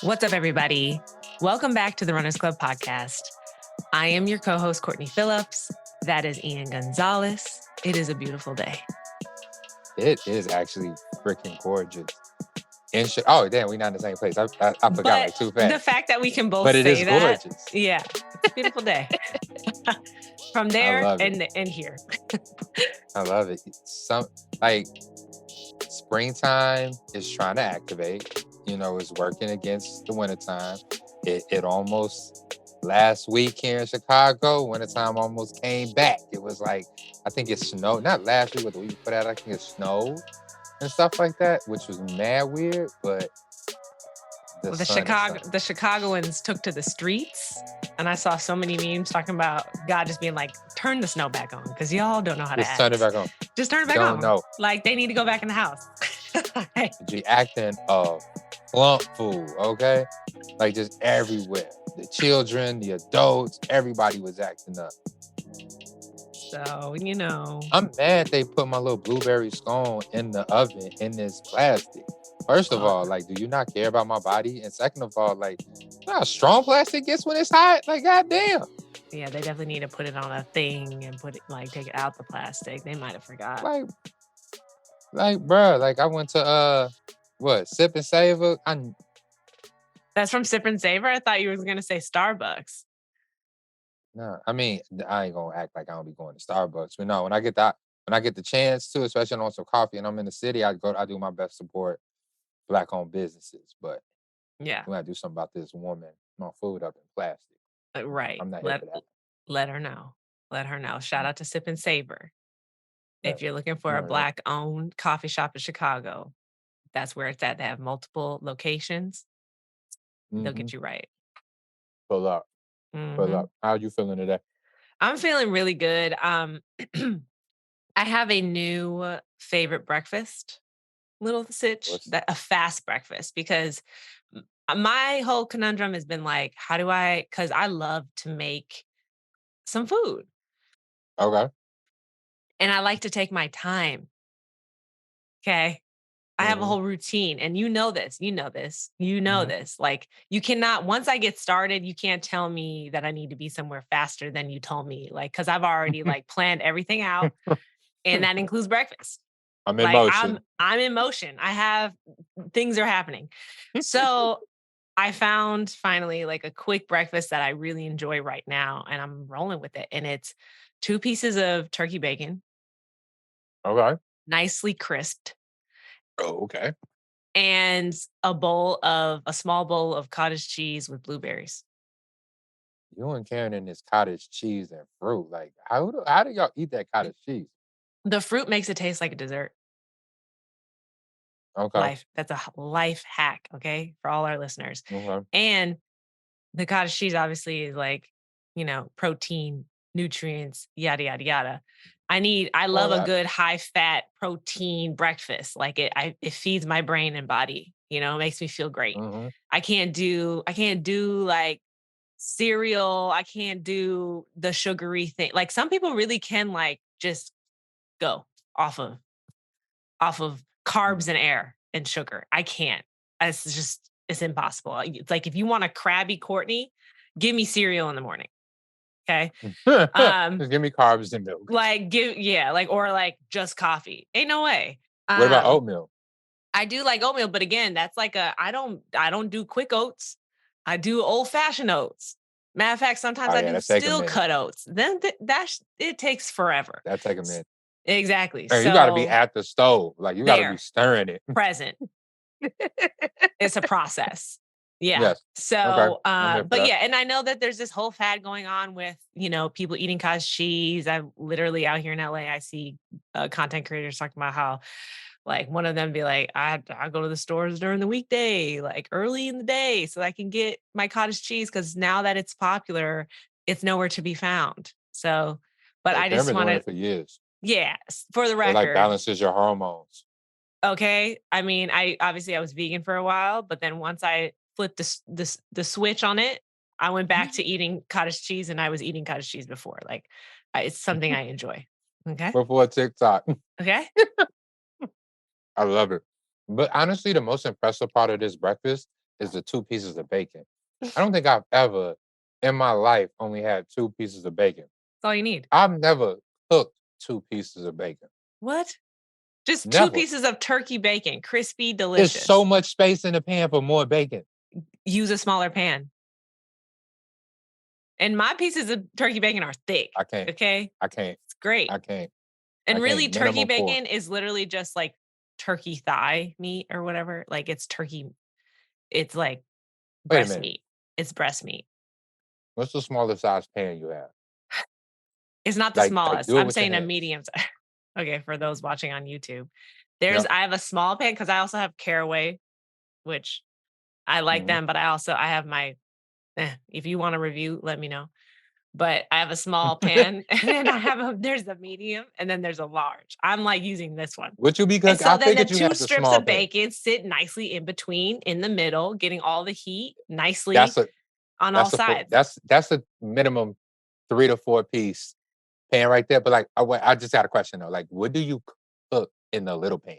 What's up, everybody? Welcome back to the Runners Club podcast. I am your co-host, Courtney Phillips. That is Ian Gonzalez. It is a beautiful day. It is actually freaking gorgeous. Oh, damn, we're not in the same place. I forgot like too fast. The fact that we can both But it say is that, gorgeous. yeah, it's a beautiful day. From there and here. I love it. Springtime is trying to activate. It's working against the wintertime. It almost last week here in Chicago, wintertime almost came back. It was like, I think it snowed, not last week, but the week before that, I think it snowed and stuff like that, which was mad weird, but the Chicagoans took to the streets, and I saw so many memes talking about God just being like, turn the snow back on, because y'all don't know how to act. Just turn it back on. Just turn it back on. Know. Like, they need to go back in the house. You acting a plump fool, okay? Like, just everywhere. The children, the adults, everybody was acting up. So, I'm mad they put my little blueberry scone in the oven in this plastic. First of all, like, do you not care about my body? And second of all, like, you know how strong plastic gets when it's hot? Like, goddamn. Yeah, they definitely need to put it on a thing and take it out the plastic. They might have forgot. Bruh, like I went to Sip and Savor. That's from Sip and Savor? I thought you were gonna say Starbucks. No, I mean, I ain't gonna act like I don't be going to Starbucks. But no, when I get the chance to, especially on some coffee and I'm in the city, I do my best to support Black-owned businesses. But yeah, we gotta do something about this woman, my food up in plastic. Right. I'm not here for that. Let her know. Let her know. Shout out to Sip and Savor. If you're looking for a Black-owned coffee shop in Chicago, that's where it's at. They have multiple locations. They'll get you right. Pull up. Pull up. How are you feeling today? I'm feeling really good. I have a new favorite breakfast, little sitch, a fast breakfast, because my whole conundrum has been like, because I love to make some food. Okay. And I like to take my time. Okay. I have a whole routine, and you know this. Like, you cannot, once I get started, you can't tell me that I need to be somewhere faster than you told me. Like, because I've already planned everything out, and that includes breakfast. I'm in motion. I'm in motion. Things are happening. So I found finally a quick breakfast that I really enjoy right now, and I'm rolling with it. And it's 2 pieces of turkey bacon. Okay. Nicely crisped. Oh, okay. And a small bowl of cottage cheese with blueberries. You and Karen and this cottage cheese and fruit. Like, how do y'all eat that cottage cheese? The fruit makes it taste like a dessert. Okay. That's a life hack, okay, for all our listeners. Okay. And the cottage cheese obviously is protein, nutrients, yada, yada, yada. I love a good high fat protein breakfast. Like it feeds my brain and body, it makes me feel great. I can't do like cereal. I can't do the sugary thing. Like, some people really can just go off of carbs and air and sugar. I can't. It's impossible. It's like, if you want a crabby Courtney, give me cereal in the morning. Okay. Just give me carbs and milk. Or just coffee. Ain't no way. What about oatmeal? I do like oatmeal, but again, that's I don't do quick oats. I do old fashioned oats. Matter of fact, sometimes I do still cut oats. Then it takes forever. That take a minute. Exactly. So, you got to be at the stove. Like, you got to be stirring it. Present. It's a process. Yeah. Yes. So, but yeah, and I know that there's this whole fad going on with, people eating cottage cheese. I'm literally out here in LA. I see content creators talking about how, one of them be like, I go to the stores during the weekday, early in the day, so I can get my cottage cheese, because now that it's popular, it's nowhere to be found. So, but I just want to, for years. Yeah, for the record, it balances your hormones. Okay, I mean, I was vegan for a while, but then once I flipped the switch on it, I went back to eating cottage cheese, and I was eating cottage cheese before. It's something I enjoy. Okay. Before TikTok. Okay. I love it. But honestly, the most impressive part of this breakfast is the 2 pieces of bacon. I don't think I've ever in my life only had 2 pieces of bacon. That's all you need. I've never cooked 2 pieces of bacon. What? Just 2 Never. pieces of turkey bacon, crispy, There's so delicious. much space in the pan for more bacon. Use a smaller pan. And my pieces of turkey bacon are thick, I can't. okay? I can't. It's great. I can't. And I really, can't. turkey Minimum 4. bacon is literally just like turkey thigh meat or whatever. Like it's turkey, it's like Wait a breast minute. meat. It's breast meat. What's the smallest size pan you have? It's not the Like, smallest. do it I'm with your saying a hands. medium size. Okay, for those watching on YouTube. Yep. I have a small pan because I also have caraway, which I like Mhm. them, but I have my if you want a review, let me know. But I have a small pan and then there's a medium and then there's a large. I'm like using this one. What you be And cooking? so I then the figured you 2 had the strips small of pan. bacon sit nicely in between, in the middle, getting all the heat nicely That's a on all that's a four sides. that's a minimum 3 to 4 piece pan right there. But like, I just got a question though. Like, what do you cook in the little pan?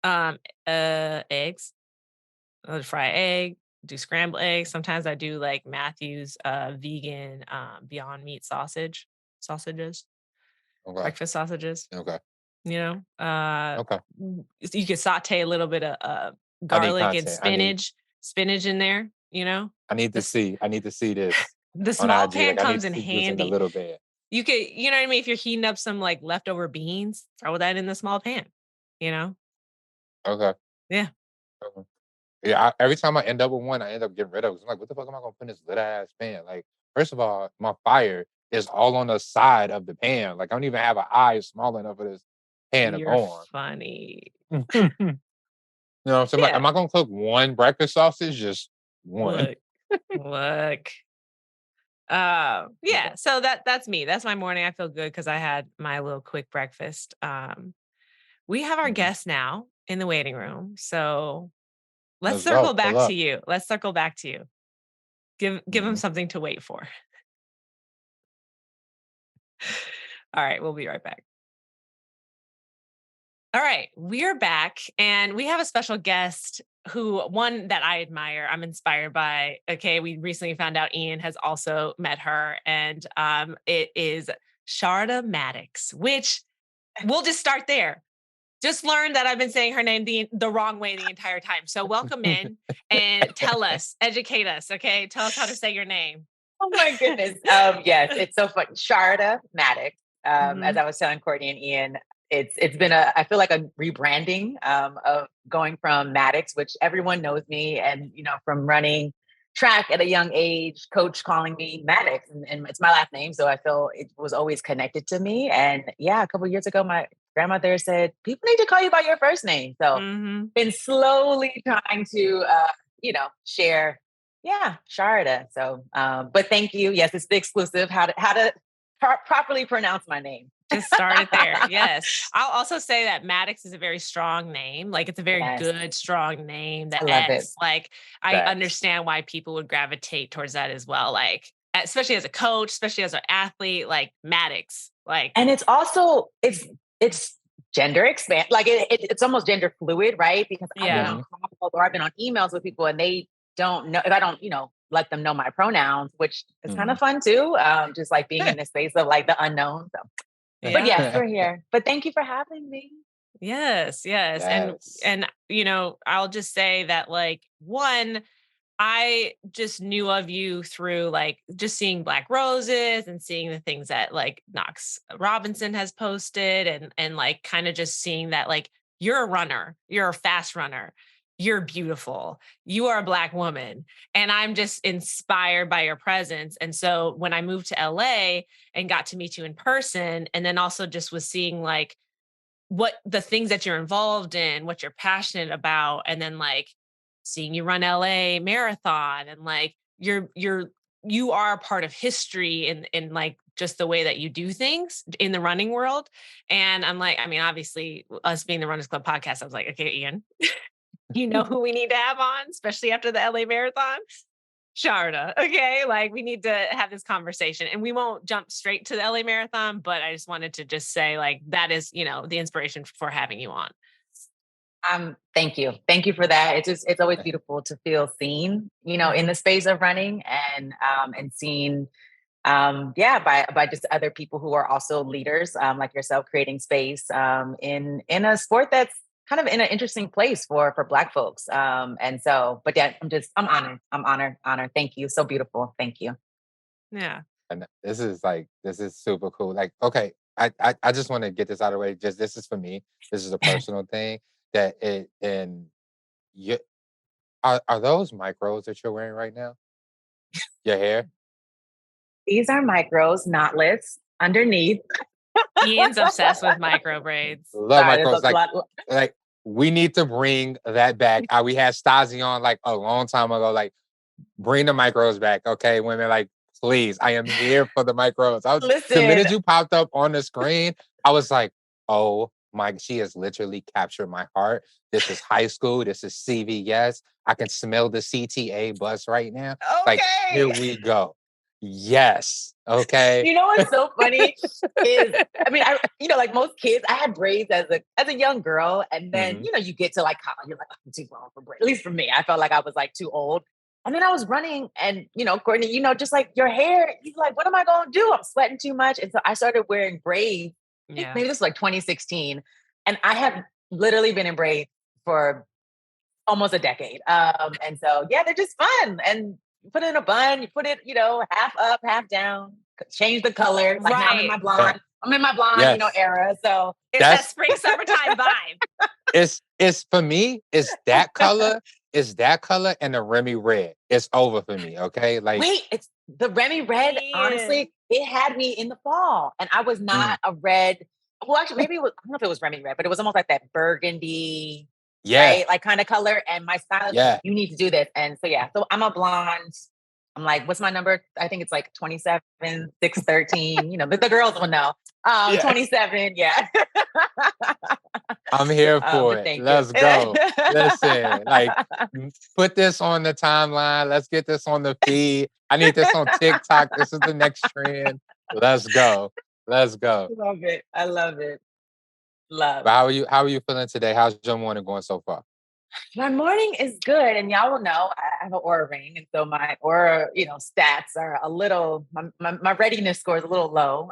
Um, eggs. I would fry egg, do scrambled eggs. Sometimes I do like Matthew's vegan Beyond Meat sausages, Okay. breakfast sausages. Okay. You know, Okay. you could saute a little bit of I need garlic and content. spinach in there. You know, I need to this see. I need to see this the on small IG. pan Like, I need comes to in see this in the handy. little pan. You could, you know what I mean? If you're heating up some like leftover beans, throw that in the small pan, you know? Okay. Yeah. Okay. Yeah, every time I end up with one, I end up getting rid of it. 'Cause I'm like, what the fuck am I gonna put in this little ass pan? Like, first of all, my fire is all on the side of the pan. Like, I don't even have an eye small enough for this pan to You're go on. funny. You know, so I'm like, Yeah. am I gonna cook one breakfast sausage? Just one. Look, look. Okay. Yeah, so that's me. That's my morning. I feel good because I had my little quick breakfast. We have our Mhm. guest now in the waiting room. So let's Let's go. circle Pull back to up. you. Let's circle back to you. Give him Mhm. something to wait for. All right, we'll be right back. All right, we're back and we have a special guest who one that I admire, I'm inspired by. Okay, we recently found out Ian has also met her and it is Sharada Maddox, which we'll just start there. Just learned that I've been saying her name the wrong way the entire time. So welcome in and tell us, educate us, okay? Tell us how to say your name. Oh my goodness. Yes, it's so fun. Sharada Maddox. As Mhm. I was telling Courtney and Ian, it's been I feel like a rebranding of going from Maddox, which everyone knows me, and from running track at a young age, coach calling me Maddox, and it's my last name, so I feel it was always connected to me. And yeah, a couple of years ago, my grandmother said people need to call you by your first name. So Mhm. been slowly trying to share, yeah, Sharada. So but thank you. Yes, it's the exclusive. How to properly pronounce my name. Just start it there. Yes. I'll also say that Maddox is a very strong name. Like it's a very Yes, good, strong name. I The love it. X, like I Facts. understand why people would gravitate towards that as well. Like, especially as a coach, especially as an athlete, like Maddox. Like, And it's also it's gender expand, like it's almost gender fluid, right? Because I've been yeah. on Mhm. calls or I've been on emails with people and they don't know if I don't, let them know my pronouns, which is kind of Mhm. fun too. Just like being in the space of like the unknown. So, but Yeah. yes, we're here. But thank you for having me. Yes, yes. Yes. And I'll just say that like one, I just knew of you through like just seeing Black Roses and seeing the things that like Knox Robinson has posted and like kind of just seeing that like you're a runner, you're a fast runner, you're beautiful, you are a Black woman. And I'm just inspired by your presence. And so when I moved to LA and got to meet you in person, and then also just was seeing like what the things that you're involved in, what you're passionate about, and then like seeing you run LA marathon and like you are a part of history in like just the way that you do things in the running world. And I'm like, I mean, obviously us being the Runners Club podcast, I was like, okay, Ian, you know who we need to have on, especially after the LA marathon. Sharda. Okay. Like we need to have this conversation and we won't jump straight to the LA marathon, but I just wanted to just say like that is, the inspiration for having you on. Thank you. Thank you for that. It's always beautiful to feel seen, in Mhm. the space of running and seen yeah, by just other people who are also leaders, like yourself, creating space in a sport that's kind of in an interesting place for Black folks. And so, but yeah, I'm honored. I'm honored. Thank you. So beautiful. Thank you. Yeah. And this is super cool. Like, okay, I just want to get this out of the way. Just this is for me. This is a personal thing that it and you are those micros that you're wearing right now? Your hair? These are micros, knotless underneath. Ian's obsessed with micro braids. Love Sorry, there's micros. a lot. Like we need to bring that back. We had Stasi on like a long time ago. Like bring the micros back, okay, women. Like please, I am here for the micros. I was the Listen, minute you popped up on the screen, I was like, oh my, she has literally captured my heart. This is high school. This is CVS. I can smell the CTA bus right now. Like here okay. we go. Yes. Okay. You know what's so funny is, I mean, like most kids, I had braids as a young girl, and then Hmm. you get to like college, you're like, "Oh, I'm too grown for braids." At least for me, I felt like I was like too old. And then I was running, and Courtney, just like your hair, you're like, what am I going to do? I'm sweating too much, and so I started wearing braids. I think Yeah. maybe this was like 2016, and I have literally been in braids for almost a decade. And so yeah, they're just fun. And you put it in a bun, you put it, half up, half down, change the color. Like now Right. Yeah. I'm in my blonde, Yes. era. So It's that That's spring summertime vibe. it's for me, it's that color and the Remy red. It's over for me. Okay. Like wait, it's the Remy red, Ian. honestly, it had me in the fall. And I was mm, not a red. Well, actually, maybe it was, I don't know if it was Remy red, but it was almost like that burgundy, yeah, right? Like kind of color. And my stylist was like, yeah. you need to do this. And so, yeah, so I'm a blonde. I'm like, what's my number? I think it's like 27, 613. The girls will know. Yes. 27. Yeah. I'm here for But it. thank you. Let's go. Listen, like put this on the timeline. Let's get this on the feed. I need this on TikTok. This is the next trend. Let's go. Let's go. Love it. I love it. Love. But how are you feeling today? How's your morning going so far? My morning is good, and y'all will know I have an aura ring, and so my aura, stats are a little. My readiness score is a little low,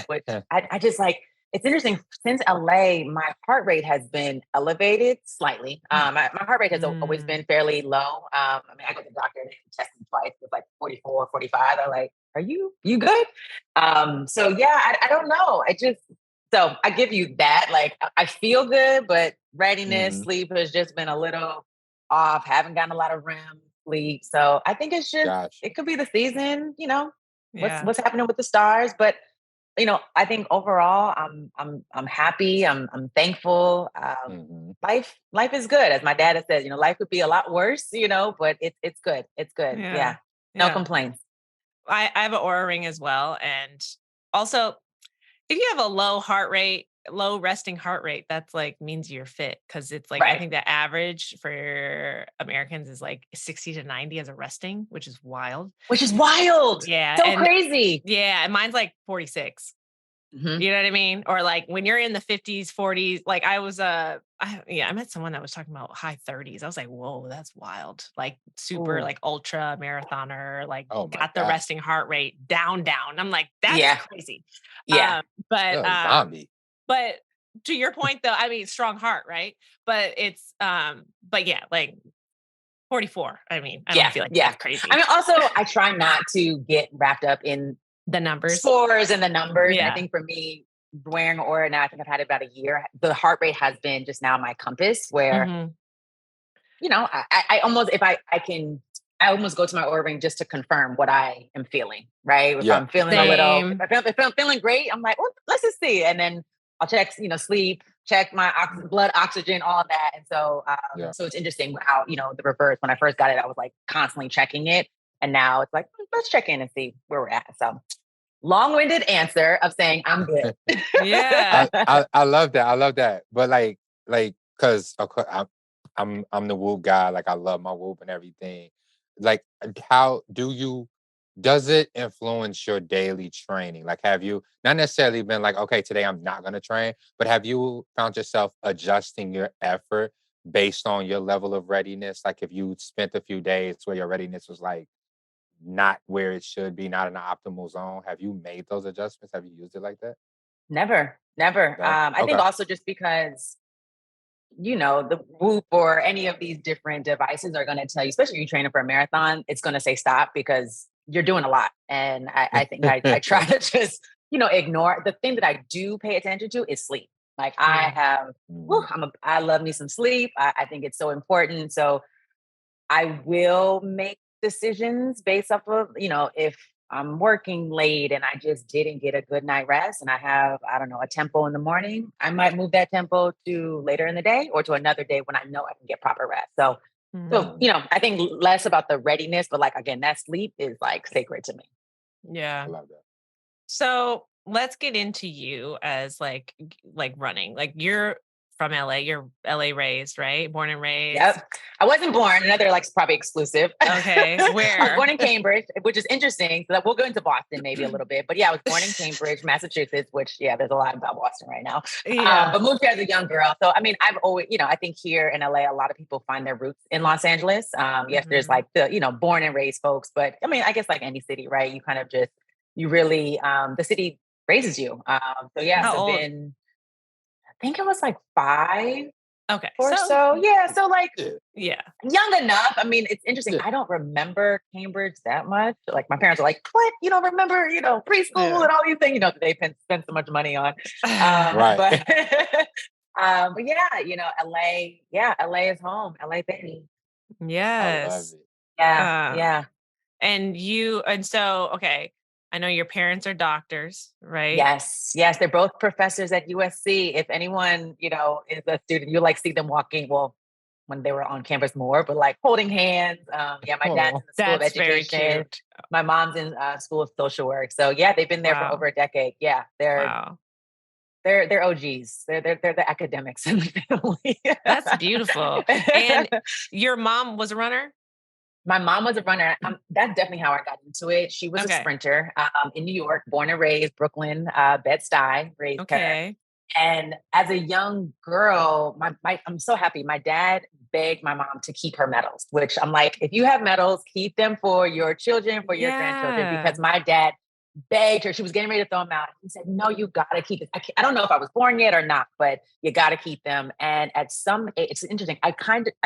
which I just like. It's interesting. Since LA, my heart rate has been elevated slightly. My heart rate has always Mm. been fairly low. I mean, I go to the doctor and they test me twice. It's like 44, 45. They're like, "Are you good?" So yeah, I don't know. So I give you that. Like I feel good, but readiness, Hmm. sleep has just been a little off. Haven't gotten a lot of REM sleep. So I think it's just Gotcha. it could be the season, Yeah. what's happening with the stars. But I think overall I'm happy. I'm thankful. Hmm. Life is good. As my dad has said, life could be a lot worse, but it's good. It's good. Yeah. Yeah. No Yeah. complaints. I have an aura ring as well. And also, if you have a low heart rate, low resting heart rate, that's like means you're fit. Cause it's like, I Right. think the average for Americans is like 60 to 90 as a resting, which is wild. Which is wild. Yeah. So And crazy. yeah, and mine's like 46. Mhm. You know what I mean? Or like when you're in the 50s, 40s, like I was I met someone that was talking about high 30s. I was like, whoa, that's wild. Like super Ooh. like ultra marathoner, like Oh my got the God. resting heart rate down. I'm like, that's Yeah. crazy. Yeah. Um, but A zombie. but to your point though, I mean strong heart, right? But yeah, like 44. I mean, I don't Yeah, feel like yeah. that's I crazy. mean, also, I try not to get wrapped up in The numbers. scores and the numbers. And I Yeah. think for me, wearing Aura now, I think I've had it about a year. The heart rate has been just now my compass, where Hmm. I almost if I can. I almost go to my Aura ring just to confirm what I am feeling, right? If Yeah. I'm feeling a little, Same. if I'm feeling great, I'm like, well, let's just see. And then I'll check, sleep, check my blood oxygen, all of that. And so, Yeah. so it's interesting how, the reverse, when I first got it, I was like constantly checking it. And now it's like, let's check in and see where we're at. So long-winded answer of saying I'm good. Yeah. I love that. I love that. But cause of course I'm the Whoop guy. Like I love my Whoop and everything. Like how do you does it influence your daily training? Like have you not necessarily been like, okay, today I'm not gonna train, but have you found yourself adjusting your effort based on your level of readiness? Like if you spent a few days where your readiness was like not where it should be, not in the optimal zone, have you made those adjustments? Have you used it like that? Never, never. No? I think Okay. also just because the Whoop or any of these different devices are going to tell you, especially if you're training for a marathon, it's going to say stop because you're doing a lot. And I think I try to just, ignore. The thing that I do pay attention to is sleep. Like I Mm. have, Mhm. I love me some sleep. I think it's so important. So I will make decisions based off of, if I'm working late and I just didn't get a good night rest and I have, I don't know, a tempo in the morning, I might move that tempo to later in the day or to another day when I know I can get proper rest. So, Mhm. I think less about the readiness, but like, again, that sleep is like sacred to me. Yeah. I love that. So let's get into you as like running. Like you're from LA. You're LA raised, right? Born and raised. Yep. I wasn't born, another like probably exclusive. Okay. I was Where? born in Cambridge, which is interesting. So that we'll go into Boston maybe a little bit. But yeah, I was born in Cambridge, Massachusetts, which yeah, there's a lot about Boston right now. Yeah. But moved here as a young girl. So I mean, I've always, I think here in LA, a lot of people find their roots in Los Angeles. Yes, there's Mhm. like the, born and raised folks, but I mean, I guess like any city, right? You kind of just you really the city raises you. So yeah, How so old? been I think it was like 5 Okay. or so. Yeah. So like Yeah. Yeah. young enough. I mean, it's interesting. Yeah. I don't remember Cambridge that much. Like my parents are like, "What? You don't remember? Preschool Yeah. and all these things. That they spend so much money on." Right. But but yeah, LA. Yeah, LA is home. LA baby. I love Yes. it. Yeah, Uh, yeah, and so okay. I know your parents are doctors, right? yes, yes. They're both professors at USC. If anyone is a student, you like see them walking. Well, when they were on campus more, but like holding hands. Yeah, my dad's Oh, in the School of That's very Education. cute. My mom's in School of Social Work. So yeah, they've been there for over Wow. a decade. Yeah, they're Wow. they're they're OGs. They're the academics in the family. That's beautiful. And your mom was a runner? My mom was a runner. That's definitely how I got into it. She was a Okay. sprinter in New York, born and raised, Brooklyn, Bed-Stuy, raised her. Okay. And as a young girl, I'm so happy. My dad begged my mom to keep her medals, which I'm like, if you have medals, keep them for your children, for your grandchildren, Yeah. because my dad begged her. She was getting ready to throw them out. He said, "No, you gotta keep it." I don't know if I was born yet or not, but you gotta keep them. And at some age, it's interesting. I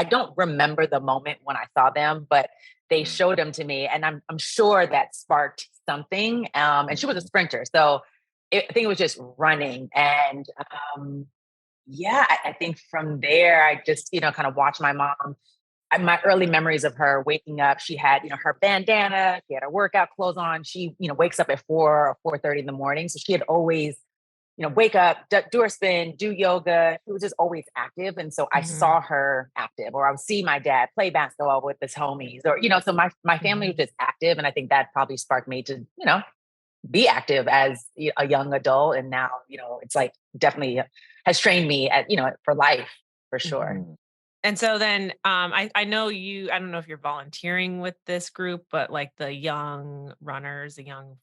don't remember the moment when I saw them, but they mm, showed them to me, and I'm sure that sparked something. And she was a mhm. sprinter, so I think it was just running. And yeah, I think from there, I just kind of watched my mom. My early memories of her waking up, she had her bandana, she had her workout clothes on. She wakes up at 4 or 4:30 in the morning, so she had always wake up, do her spin, do yoga. She was just always active. And so I Mhm. saw her active, or I would see my dad play basketball with his homies, or, so my family was Mhm. just active. And I think that probably sparked me to, be active as a young adult. And now, it's like definitely has trained me for life for sure. Mhm. Mm. And so then, I know I don't know if you're volunteering with this group, but like the young runners, the young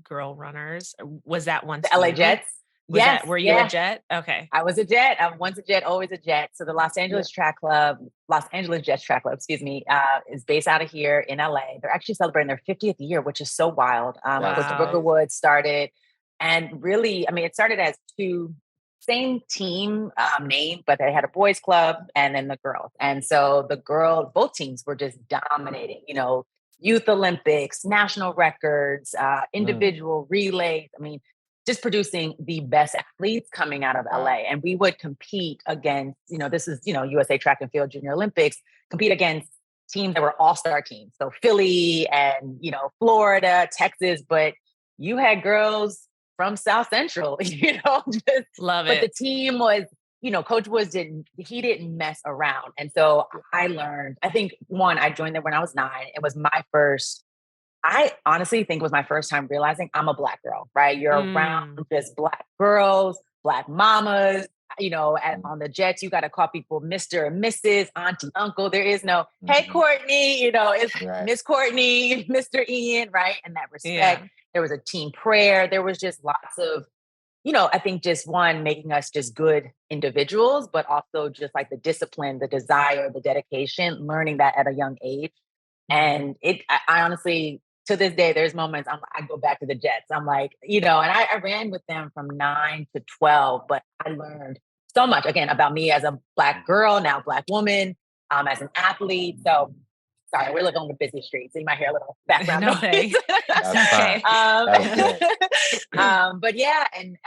girl runners, was that The once LA you? Jets. Yes. Were you a Yeah. jet? Okay. I was a Jet. I'm once a Jet, always a Jet. So the Yeah. Los Angeles Jets Track Club, excuse me, is based out of here in LA. They're actually celebrating their 50th year, which is so wild. Of course, That's the Brooker Wow. amazing. Woods started, and really, I mean, it started as two same team name, but they had a boys club and then the girls. And so the girls, both teams were just dominating. Youth Olympics, national records, Mm, individual relays. I mean, just producing the best athletes coming out of wow. LA. And we would compete against, this is, USA Track and Field Junior Olympics, compete against teams that were all-star teams. So Philly and, Florida, Texas, but you had girls from South Central, just, Love but the it. team was, Coach Woods didn't mess around. And so Yeah. I learned, I think I joined there when I was 9. It was my first I honestly think it was my first time realizing I'm a Black girl, right? You're around Mm. just Black girls, Black mamas. Mm, On the Jets, you got to call people Mr. and Mrs., Auntie, Uncle. There is no, hey, mhm. Courtney, it's Right. Miss Courtney, Mr. Ian, right? And that respect. Yeah. There was a team prayer. There was just lots of I think just one, making us just good individuals, but also just like the discipline, the desire, the dedication, learning that at a young age. And I honestly, to this day, there's moments I go back to the Jets. I'm like, and I ran with them from 9 to 12, but I learned so much again about me as a Black girl, now Black woman, as an athlete. So sorry, we're living on the busy street, so you might hear a little background No noise. way. That's Okay. fine. That's good. But yeah, and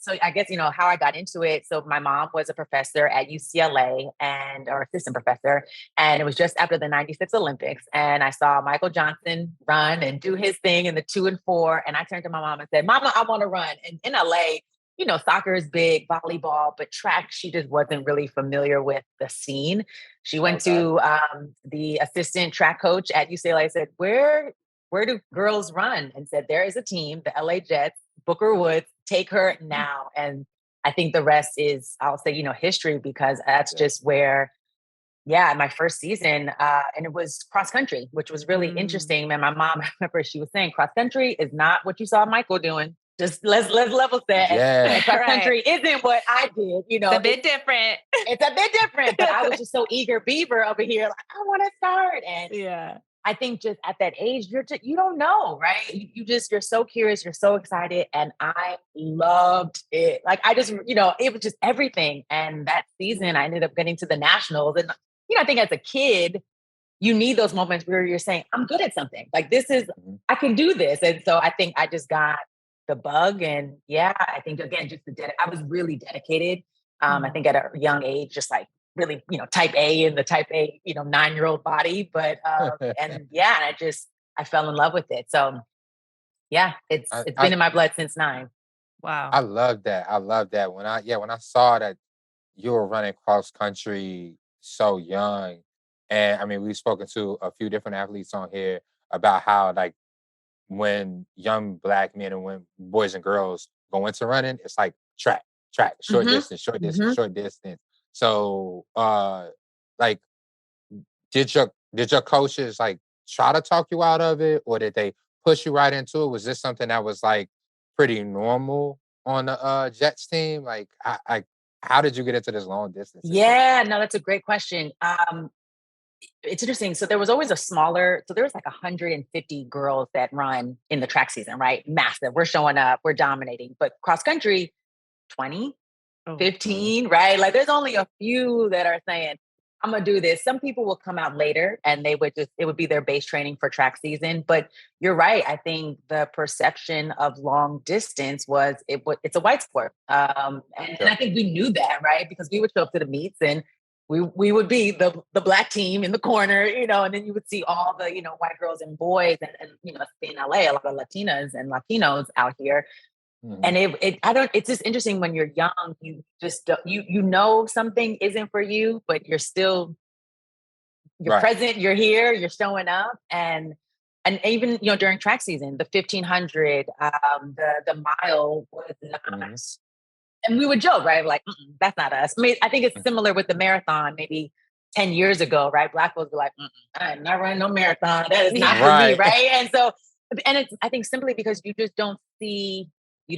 so I guess how I got into it. So my mom was a professor at UCLA or assistant professor, and it was just after the '96 Olympics, and I saw Michael Johnson run and do his thing in the 2 and 4, and I turned to my mom and said, "Mama, I want to run." And in LA, soccer is big, volleyball, but track, she just wasn't really familiar with the scene. She went to the assistant track coach at UCLA, said, where do girls run? And said, there is a team, the LA Jets, Booker Woods, take her now. And I think the rest is, I'll say, history, because that's just where, my first season, and it was cross country, which was really interesting. And my mom, I remember she was saying, cross country is not what you saw Michael doing. Just let's level set. Yeah. Cross country isn't what I did. It's a bit different. It's a bit different, but I was just so eager beaver over here. Like, I want to start. And Yeah. I think just at that age, you don't know, right? You're so curious, you're so excited. And I loved it. Like, I just, it was just everything. And that season I ended up getting to the nationals. And, I think as a kid, you need those moments where you're saying, I'm good at something. Like, I can do this. And so I think I just got the bug. And I think again, I was really dedicated. I think at a young age, just like really, type A in the type A, 9-year-old body. But, and I fell in love with it. So it's been in my blood since 9. Wow. I love that. I love that. When I saw that you were running cross country so young, and I mean, we've spoken to a few different athletes on here about how, like, when young Black men and when boys and girls go into running, it's like track, short distance, short distance, short distance. So, like, did your coaches like try to talk you out of it, or did they push you right into it? Was this something that was like pretty normal on the Jets team? Like, how did you get into this long distance? Yeah, no, that's a great question. It's interesting. So there was always so there was like 150 girls that run in the track season, right? Massive. We're showing up, we're dominating. But cross country, 20, 15, right? Like, there's only a few that are saying, I'm going to do this. Some people will come out later and it would be their base training for track season. But you're right. I think the perception of long distance it's a white sport. And I think we knew that, right? Because we would show up to the meets and we would be the Black team in the corner, and then you would see all the, white girls and boys and in LA, a lot of Latinas and Latinos out here. And it's just interesting when you're young, you just don't, something isn't for you, but you're present, you're here, you're showing up. And even, during track season, the 1500, the mile was not, and we would joke, right? Like, that's not us. I mean, I think it's similar with the marathon, maybe 10 years ago, right? Black folks were like, I'm not running no marathon. That is not for me, right? And so, and it's, I think, simply because you just don't see, you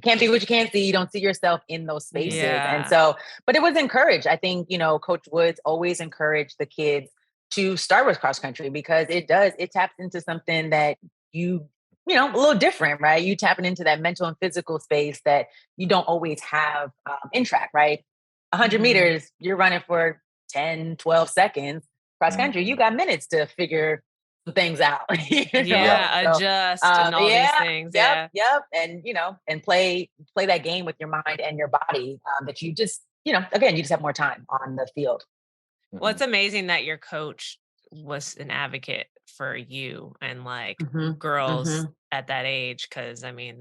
can't be what you can't see. You don't see yourself in those spaces. Yeah. And so, but it was encouraged. I think, Coach Woods always encouraged the kids to start with cross country because it taps into something that a little different, right? You tapping into that mental and physical space that you don't always have in track, right? 100 meters, you're running for 10, 12 seconds. Cross country, you got minutes to figure things out. Adjust and all these things. Yep. And, and play that game with your mind and your body that you just, again, you just have more time on the field. Well, it's amazing that your coach was an advocate for you and like girls at that age. Cause I want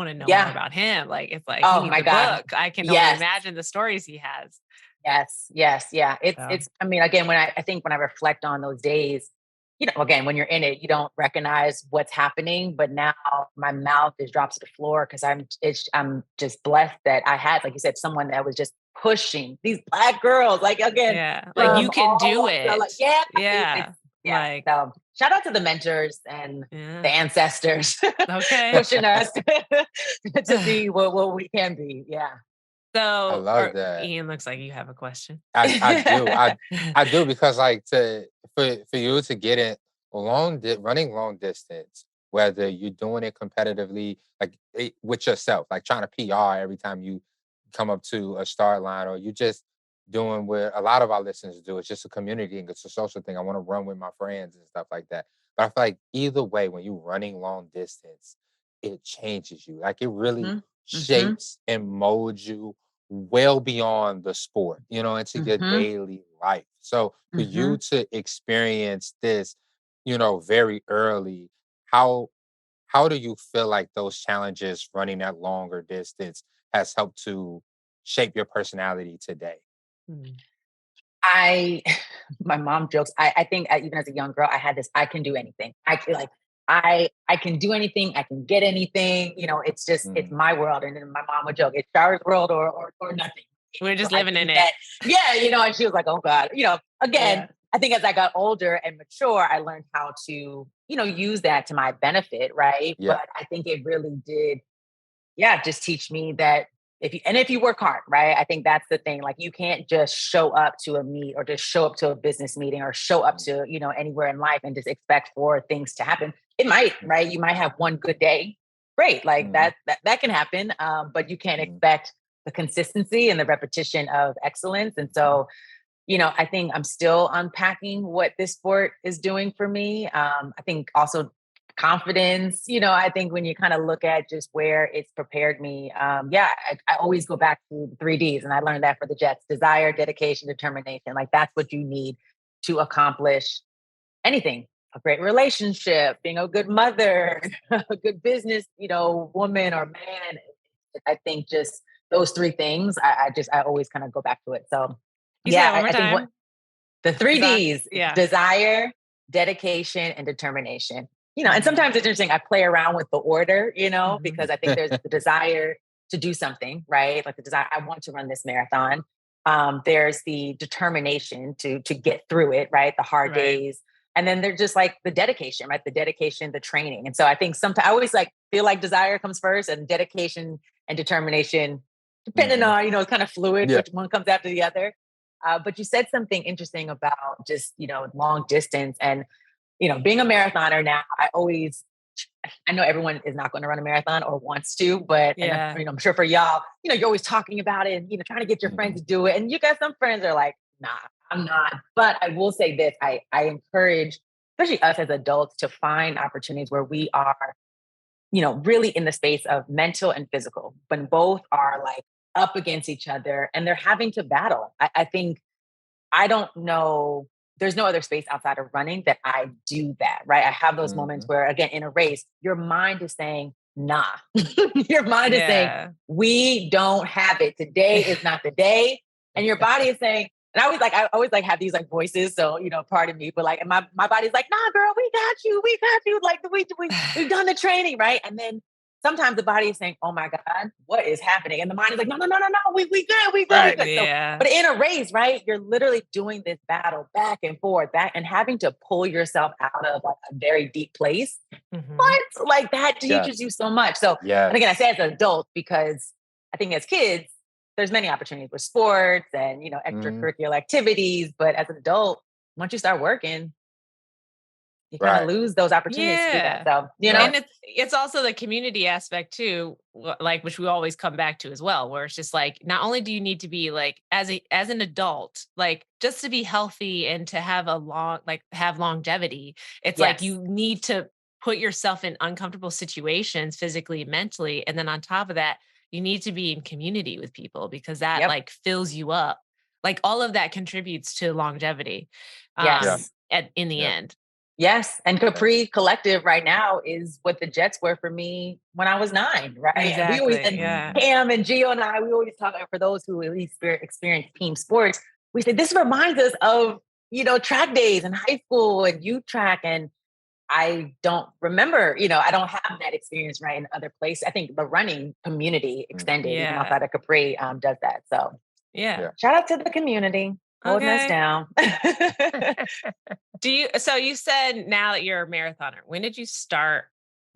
to know more about him. Like, it's like, oh my God, book. I can only imagine the stories he has. Yes. Yeah. It's, I mean, again, when I reflect on those days, again, when you're in it, you don't recognize what's happening, but now my mouth just drops to the floor because I'm just blessed that I had, like you said, someone that was just pushing these Black girls. Like, again, like, you can do it. Like, Yeah. Like, So shout out to the mentors and the yeah. ancestors Okay. pushing us to be what we can be. Yeah. I So, love or that. Ian, looks like you have a question. I do. I do because like for you to get it running long distance, whether you're doing it competitively, like with yourself, like trying to PR every time you come up to a start line, or you just doing what a lot of our listeners do. It's just a community thing. It's a social thing. I want to run with my friends and stuff like that. But I feel like either way, when you're running long distance, it changes you. Like it really hmm hmm shapes and molds you well beyond the sport, into your hmm daily life. So for hmm you to experience this, very early, how how do you feel like those challenges running that longer distance has helped to shape your personality today? Mm. I, my mom jokes. I think even as a young girl, I had this. I can do anything. I feel like I can do anything. I can get anything. It's Mm, my world. And then my mom would joke, it's Shara's world or nothing. We're So just I living in think it. that, yeah, and she was like, oh God, again, Yeah. I think as I got older and mature, I learned how to, use that to my benefit. Right. yeah. But I think it really did, yeah, just teach me that if you work hard, right? I think that's the thing. Like you can't just show up to a meet or just show up to a business meeting or show up Mm, to, anywhere in life and just expect for things to happen. It might, mm, right? You might have one good day. Great. Like mhm, that can happen. But you can't mhm, expect the consistency and the repetition of excellence. And so, I think I'm still unpacking what this sport is doing for me. I think also confidence, I think when you kind of look at just where it's prepared me, yeah, I always go back to the 3Ds. And I learned that for the Jets: desire, dedication, determination. Like that's what you need to accomplish anything. A great relationship, being a good mother, a good business, woman or man. I think just those three things, I always kind of go back to it. So You say yeah, that one more I think what time. the three Desire. D's: Yeah. desire, dedication, and determination. And Mhm. sometimes it's interesting. I play around with the order, Mhm. because I think there's the desire to do something, right? Like the desire, I want to run this marathon. There's the determination to get through it, right? The hard Right. days. And then there's just like the dedication, right? The dedication, the training. And so I think sometimes I always like feel like desire comes first and dedication and determination, depending mhm. on, it's kind of fluid, Yeah. which one comes after the other. But you said something interesting about just, long distance and, being a marathoner now, I know everyone is not going to run a marathon or wants to, and Yeah. I'm sure for y'all, you're always talking about it and, trying to get your friends Mhm, to do it. And you got some friends are like, nah, I'm not. But I will say this, I encourage, especially us as adults, to find opportunities where we are, really in the space of mental and physical, when both are like up against each other and they're having to battle. I think I don't know. There's no other space outside of running that I do that, right? I have those moments mhm. where, again, in a race, your mind is saying, nah. Your mind is saying, Yeah. we don't have it. Today is not the day. And your body is saying, and I always like have these like voices. So, pardon me, but like, and my body's like, nah, girl, we got you. We got you. Like, we've done the training, right? And then sometimes the body is saying, oh my God, what is happening? And the mind is like, no, no, no, no, no, we good, we good, we Right. good. So Yeah. but in a race, right, you're literally doing this battle back and forth, back and having to pull yourself out of like a very deep place. Mhm. What? Like that teaches you Yes. so much. So, and again, I Yes. say as an adult because I think as kids, there's many opportunities with sports and, Mhm. extracurricular activities. But as an adult, once you start working, you kind of Right. lose those opportunities to do that. Yeah. So, Right. And it's also the community aspect too, like which we always come back to as well, where it's just like not only do you need to be like as an adult, like just to be healthy and to have a long like have longevity, it's like yes. you need to put yourself in uncomfortable situations physically and mentally. And then on top of that, you need to be in community with people because that Yep. like fills you up. Like all of that contributes to longevity Yeah. Yes. in the Yeah. end. Yes, and Yeah. Capri Collective right now is what the Jets were for me when I was 9, right? And we always, Exactly. and Yeah. Mhm. Cam and Gio and I, we always talk, for those who at least experience team sports, we say this reminds us of, track days in high school and youth track. And I don't remember, I don't have that experience right in other places. I think the running community Mhm. extended, even Yeah. outside of Capri, does that. So Yeah. Yeah. shout out to the community. holding us Okay. down. So you said now that you're a marathoner, when did you start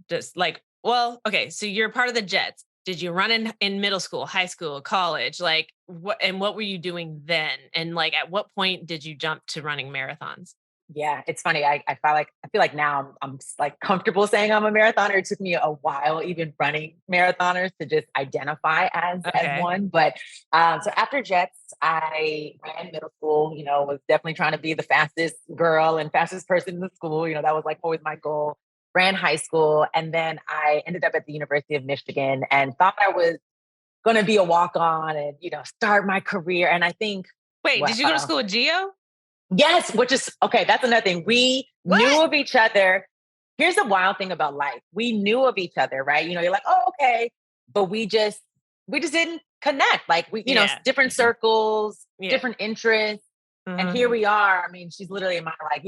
just like, well, okay, so you're part of the Jets. Did you run in middle school, high school, college? Like what were you doing then? And like at what point did you jump to running marathons? Yeah, it's funny. I feel like now like comfortable saying I'm a marathoner. It took me a while, even running marathoners, to just identify as Okay. one. But so after Jets, I ran middle school. Was definitely trying to be the fastest girl and fastest person in the school. That was like always my goal. Ran high school, and then I ended up at the University of Michigan and thought I was going to be a walk on and start my career. And I think Wait, what did you go to school with Geo? Yes, which is okay. That's another thing. We What? knew of each other. Here's the wild thing about life. We knew of each other, right? You're like, oh, okay. But we just didn't connect. Like Yeah. different circles, Yeah. different interests. And Mhm. here we are. I mean, she's literally my like,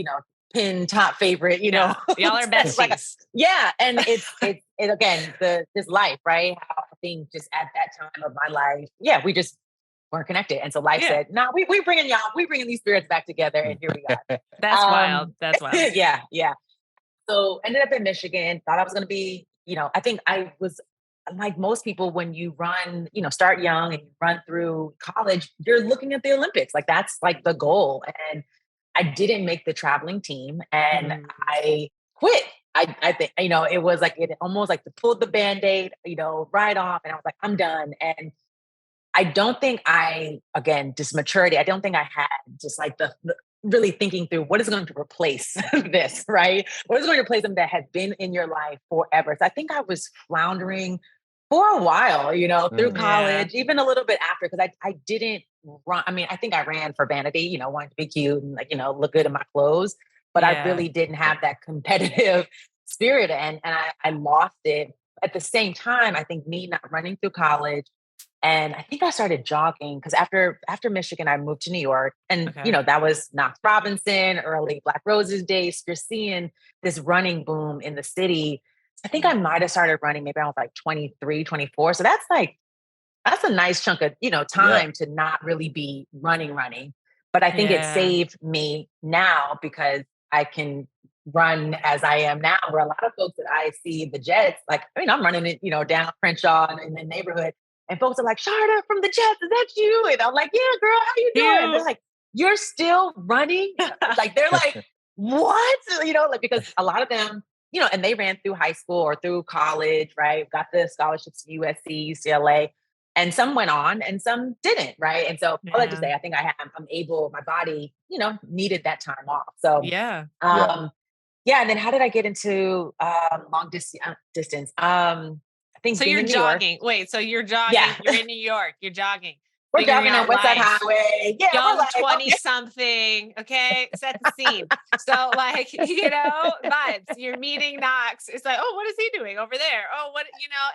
pin top favorite, Yeah. Y'all are it's like besties. yeah. And it's again, this life, right? How I think just at that time of my life, yeah, we just weren't connected. And so life Yeah. said, nah, we bringing these spirits back together. And here we are. That's wild. That's wild. Yeah, yeah. So ended up in Michigan, thought I was going to be, I think I was like most people when you run, start young and you run through college, you're looking at the Olympics. Like that's like the goal. And I didn't make the traveling team and Mm. I quit. I think, it was like, it almost like to pull the Band-Aid, right off. And I was like, I'm done. And I don't think again, just maturity. I don't think I had just like the really thinking through what is going to replace this, right? What is going to replace them that has been in your life forever? So I think I was floundering for a while, through Mm. Yeah. college, even a little bit after, because I didn't run. I mean, I think I ran for vanity, wanting to be cute and like, look good in my clothes, but I Yeah. really didn't have that competitive spirit and I lost it. At the same time, I think me not running through college and I think I started jogging because after Michigan, I moved to New York. And, Okay. that was Knox Robinson, early Black Roses days. You're seeing this running boom in the city. I think I might have started running maybe I was like 23, 24. So that's a nice chunk of, Yeah. time to not really be running. But I think it Yeah. saved me now because I can run as I am now, where a lot of folks that I see the Jets, like, I mean, I'm running it, down Crenshaw and in the neighborhood. And folks are like, Sharada from the Jets, is that you? And I'm like, yeah, girl, how you doing? They're Cute. like, you're still running? Like, they're like, what? Like, because a lot of them, and they ran through high school or through college, right? Got the scholarships to USC, UCLA and some went on and some didn't, right? And so all that to Yeah. say, I think I'm able, my body, needed that time off. So Yeah. Yeah. yeah, and then how did I get into distance? I think So being you're in New York. jogging. Wait, so you're Yeah. jogging. You're in New York. You're jogging, We're figuring jogging on out West Side life. Highway. Yeah, we're Young like, 20 okay. something. Okay. Set the scene. So, like, vibes. You're meeting Knox. It's like, oh, what is he doing over there? Oh,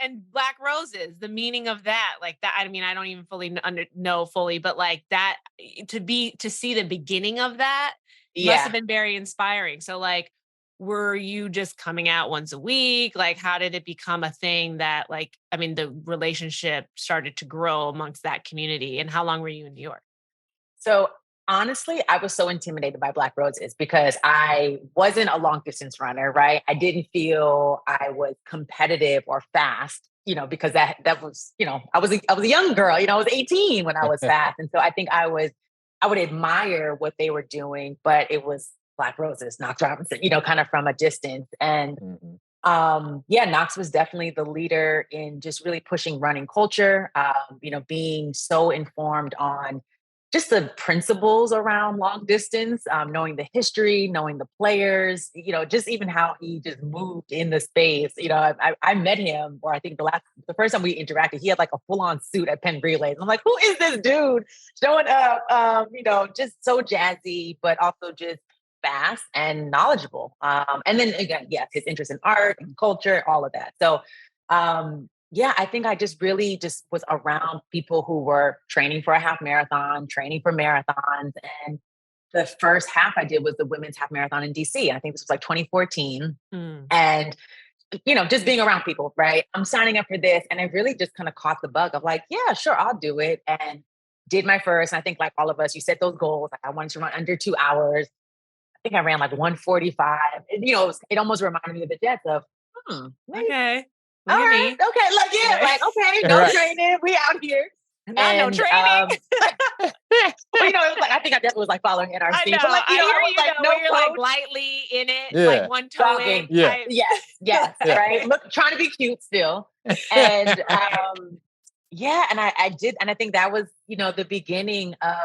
and Black Roses, the meaning of that. Like that. I mean, I don't even fully know fully, but like that to see the beginning of that must have Yeah. been very inspiring. So, like, were you just coming out once a week? Like, how did it become a thing that, like, I mean, the relationship started to grow amongst that community? And how long were you in New York? So honestly, I was so intimidated by Black Roses because I wasn't a long distance runner, right? I didn't feel I was competitive or fast, because that was, I was a young girl, I was 18 when I was fast. And so I think I would admire what they were doing, but it was Black Roses, Knox Robinson, kind of from a distance. And Mhm. yeah, Knox was definitely the leader in just really pushing running culture, being so informed on just the principles around long distance, knowing the history, knowing the players, just even how he just moved in the space. I met him, or I think the first time we interacted, he had like a full on suit at Penn Relays. I'm like, who is this dude showing up? Just so jazzy, but also just fast and knowledgeable. And then again, yes, his interest in art and culture, all of that. So, yeah, I think I just really just was around people who were training for a half marathon, training for marathons. And the first half I did was the women's half marathon in DC. I think this was like 2014. Mm. And, just being around people, right? I'm signing up for this. And I really just kind of caught the bug of like, yeah, sure, I'll do it. And did my first. And I think like all of us, you set those goals. Like I wanted to run under 2 hours. I think I ran like 1:45. And, it almost reminded me of the Jets of, maybe, Okay. all Look at right, me. okay, like yeah, like okay, no Right. training, we out here. Not no training. Well, it was like I think I definitely was like following I NRC, know. but like I I hear was you like though, no where you're like coach, lightly in it, Yeah. like one toe jogging. in Yeah. type. Yes, Yeah. right. Look, trying to be cute still, and yeah, and I did, and I think that was the beginning of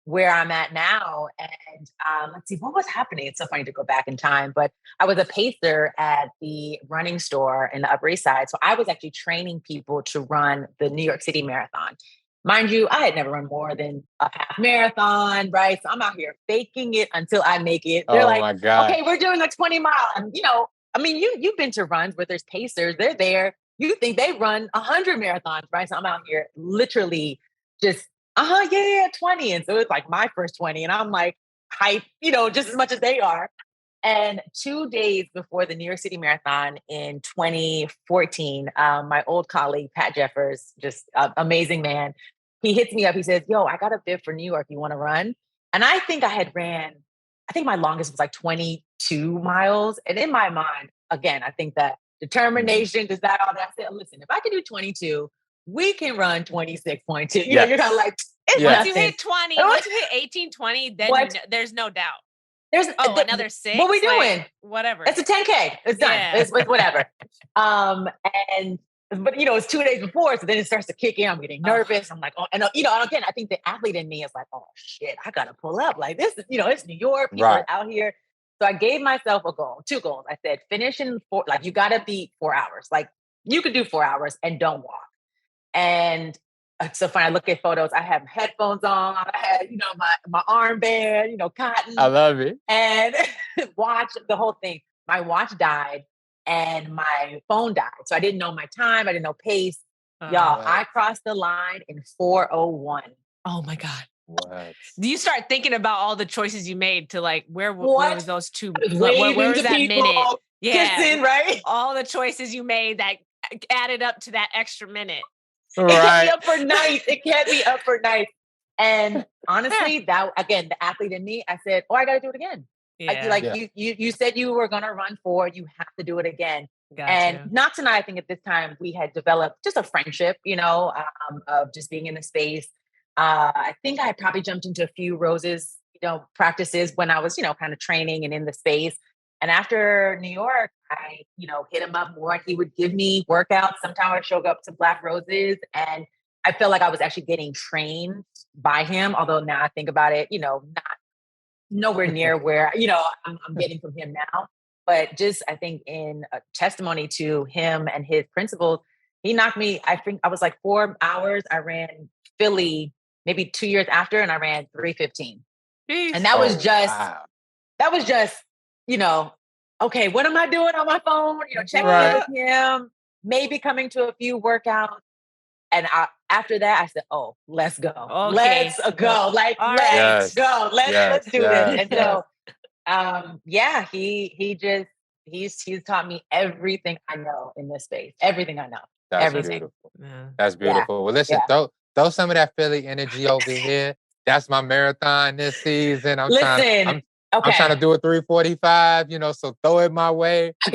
where I'm at now. And let's see, what was happening? It's so funny to go back in time, but I was a pacer at the running store in the Upper East Side. So I was actually training people to run the New York City Marathon. Mind you, I had never run more than a half marathon, right? So I'm out here faking it until I make it. They're Oh like, my God. okay, we're doing a 20 mile. And, I mean, you've been to runs where there's pacers, they're there. You think they run 100 marathons, right? So I'm out here literally just, yeah, 20. And so it's like my first 20. And I'm like hype, just as much as they are. And 2 days before the New York City Marathon in 2014, my old colleague, Pat Jeffers, just amazing man, he hits me up. He says, yo, I got a bid for New York. You want to run? And I think I think my longest was like 22 miles. And in my mind, again, I think that determination does not all that. I said, listen, if I can do 22, we can run 26.2. You're kind of like, it's Once you nothing. hit 20, once you hit 18, 20, then there's no doubt. There's another 6. What we doing? Like, whatever. It's a 10K. It's done. Yeah. It's whatever. But it's 2 days before, so then it starts to kick in. I'm getting nervous. I'm like, and again, I think the athlete in me is like, oh shit, I gotta pull up. Like this is, it's New York. People are out here. So I gave myself a goal, 2 goals. I said, finish in 4. Like you gotta beat 4 hours. Like you could do 4 hours and don't walk. And so fine. I look at photos. I have headphones on. I had, my armband, cotton. I love it. And watch the whole thing. My watch died and my phone died. So I didn't know my time. I didn't know pace. Y'all, I crossed the line in 4:01. Oh my God. What? Do you start thinking about all the choices you made to like, where was those 2? Where was that people, minute? Yeah. Kissing, right? All the choices you made that added up to that extra minute. It kept me up for nights. It kept me up for nights. And honestly, that again, the athlete in me, I said, I got to do it again. Yeah. You said you were going to run 4, you have to do it again. Gotcha. Not tonight. I think at this time we had developed just a friendship, of just being in the space. I think I probably jumped into a few Rose's, practices when I was, kind of training and in the space. And after New York, I, hit him up more. He would give me workouts. Sometimes I'd show up to Black Roses, and I felt like I was actually getting trained by him. Although now I think about it, not nowhere near where, I'm getting from him now. But just, I think in a testimony to him and his principles, he knocked me, I think I was like 4 hours. I ran Philly maybe 2 years after, and I ran 3:15. And that was just, okay, what am I doing on my phone? Checking in with him, maybe coming to a few workouts. And after that, I said, oh, let's go. Okay. Let's go. Like, let's go. Let's do this. And so, he's taught me everything I know in this space. Everything I know. That's everything. beautiful. Yeah. That's beautiful. Yeah. Well, listen, throw some of that Philly energy over here. That's my marathon this season. I'm trying to do a 3:45, so throw it my way. I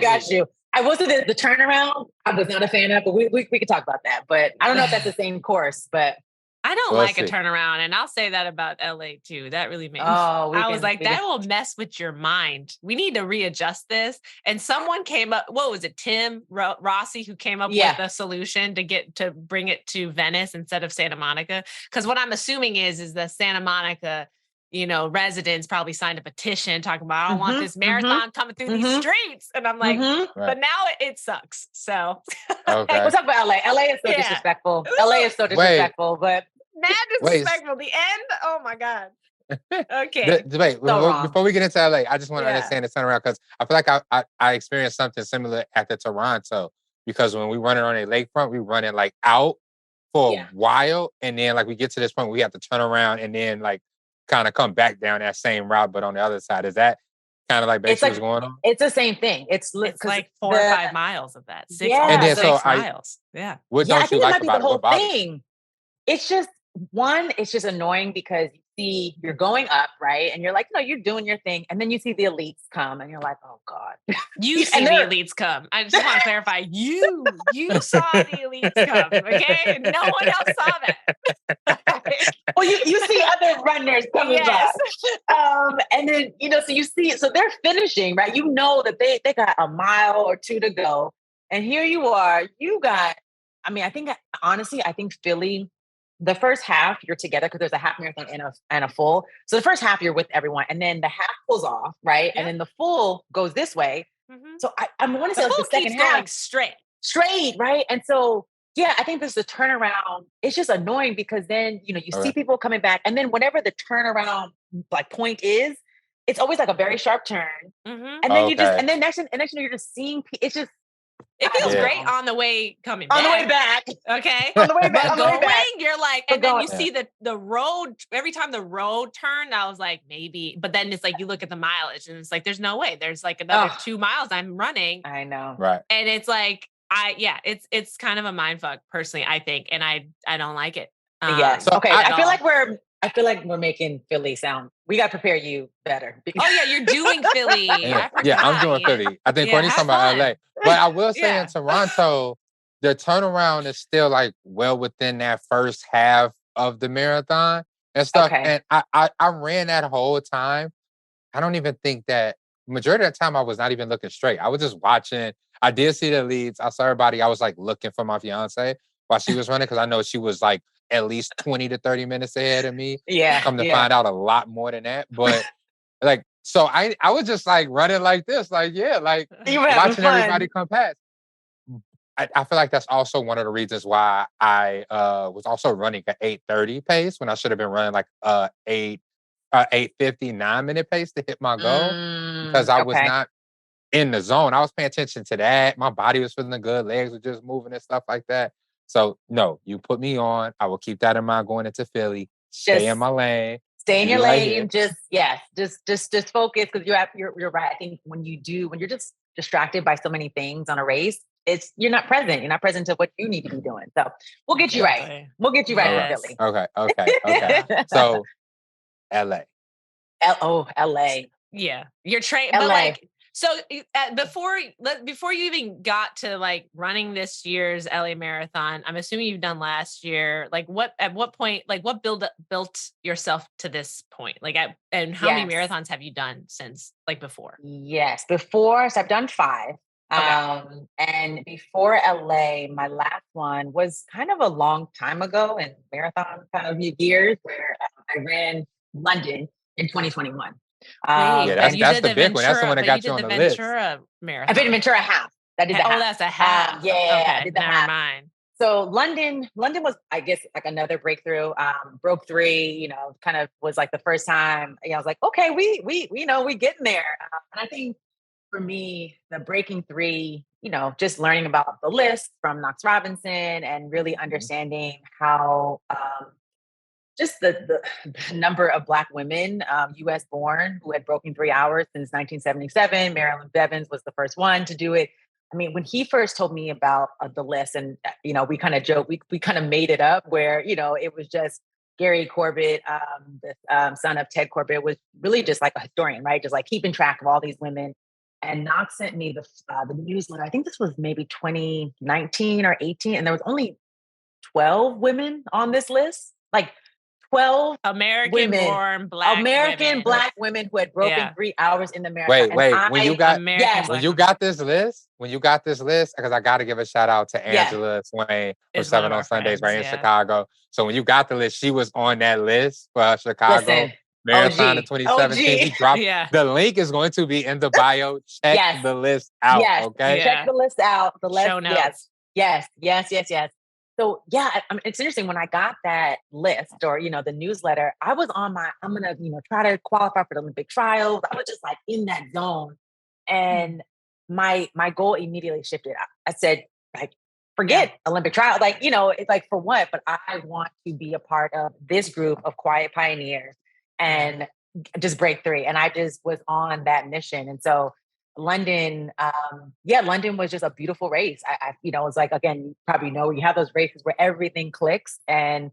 got you. I will say the turnaround, I was not a fan of, but we could talk about that. But I don't know if that's the same course, but I don't like a turnaround, and I'll say that about LA too. That really made me. I was like, that will mess with your mind. We need to readjust this. And someone came up. What was it? Tim Rossi, who came up with a solution to bring it to Venice instead of Santa Monica. Because what I'm assuming is the Santa Monica, residents probably signed a petition talking about, I don't want this marathon coming through these streets. And I'm like, but now it sucks. So we'll talk about LA. LA is so disrespectful. LA is so disrespectful, but mad disrespectful. The end. Oh my God. Okay. Before we get into LA, I just want to understand the turnaround, because I feel like I experienced something similar at the Toronto, because when we run it on a lakefront, we run it like out for a while, and then like we get to this point, we have to turn around and then like kind of come back down that same route, but on the other side. Is that kind of like basically what's going on? It's the same thing. It's like 4 or 5 miles of that. 6 miles. Yeah. What don't you like about it? Thing. It's just one, it's just annoying because you see you're going up, right? And you're like, no, you're doing your thing. And then you see the elites come and you're like, oh God. You see And the they're elites come. I just want to clarify. You saw the elites come. Okay, no one else saw that. well, you see other runners coming Yes. by. And then, so you see, so they're finishing, right? You know that they got a mile or two to go. And here you are, you got, I think, honestly, I think Philly, the first half you're together because there's a half marathon and a full. So the first half you're with everyone, and then the half pulls off, right? Yep. And then the full goes this way. Mm-hmm. So I want to say like full the second keeps half going straight, right? And so yeah, I think this the turnaround. It's just annoying because then you see people coming back, and then whenever the turnaround like point is, it's always like a very sharp turn, Mm-hmm. and then you just and then next you're just seeing it's just. It feels great on the way coming on back. the way back. Okay. On the way back. But on the way going, back. you're like, and then you see the road, every time the road turned, I was like, maybe. But then it's like, you look at the mileage and it's like, there's no way. There's like another 2 miles I'm running. I know. Right. And it's like, it's kind of a mind fuck personally, I think. And I don't like it. Yes. Okay. I feel like we're making Philly sound. We got to prepare you better. Oh yeah, you're doing Philly. Yeah, I'm doing Philly. I think Courtney's talking about LA. But I will say in Toronto, the turnaround is still like well within that first half of the marathon and stuff. Okay. And I ran that whole time. I don't even think that majority of the time I was not even looking straight. I was just watching. I did see the leads. I saw everybody. I was like looking for my fiance while she was running because I know she was like at least 20 to 30 minutes ahead of me. Yeah. Come to find out a lot more than that. But like, so I was just like running like this, like, watching everybody come past. I feel like that's also one of the reasons why I was also running an 8:30 pace when I should have been running like 8:50, 9-minute pace to hit my goal because I was not in the zone. I was paying attention to that. My body was feeling good. Legs were just moving and stuff like that. So no, you put me on. I will keep that in mind going into Philly. Stay in my lane. Stay in your lane. Just focus because you're right. I think when you're just distracted by so many things on a race, you're not present. You're not present to what you need to be doing. So we'll get you right. We'll get you right in Philly. Okay. So LA. LA. Yeah. You're trained. But like, so before you even got to like running this year's LA Marathon, I'm assuming you've done last year. Like at what point, like what built yourself to this point? Like and how many marathons have you done since like before? Yes. Before, so I've done 5. And before LA, my last one was kind of a long time ago in marathon kind of years where I ran London in 2021. That's the big one. That's the one that got you on the list. Ventura marathon. I did Ventura half. That is that's a half. I did the never half. mind. So London was, I guess, like another breakthrough. Broke 3, kind of was like the first time. I was like, okay, we getting there. And I think for me, the breaking 3, just learning about the list from Knox Robinson and really understanding how just the number of Black women, U.S. born, who had broken 3 hours since 1977. Marilyn Bevins was the first one to do it. I mean, when he first told me about the list, and we kind of joked, we kind of made it up where it was just Gary Corbett, the son of Ted Corbett, was really just like a historian, right? Just like keeping track of all these women. And Knox sent me the newsletter. I think this was maybe 2019 or 18, and there was only 12 women on this list. Like 12 American-born Black women who had broken 3 hours in the marathon. Wait. When you got this list, because I got to give a shout out to Angela Swain from 7 on Sundays right in Chicago. So when you got the list, she was on that list for Chicago Marathon in 2017. He dropped the link is going to be in the bio. Check the list out. Okay. Check the list out. The list. Show notes. Yes. So it's interesting when I got that list or, the newsletter, I was on I'm going to, try to qualify for the Olympic trials. I was just like in that zone. And my goal immediately shifted. I said, like, forget Olympic trials. Like, it's like for what, but I want to be a part of this group of quiet pioneers and just break 3. And I just was on that mission. And so London, London was just a beautiful race. I it's like, again, you probably know you have those races where everything clicks and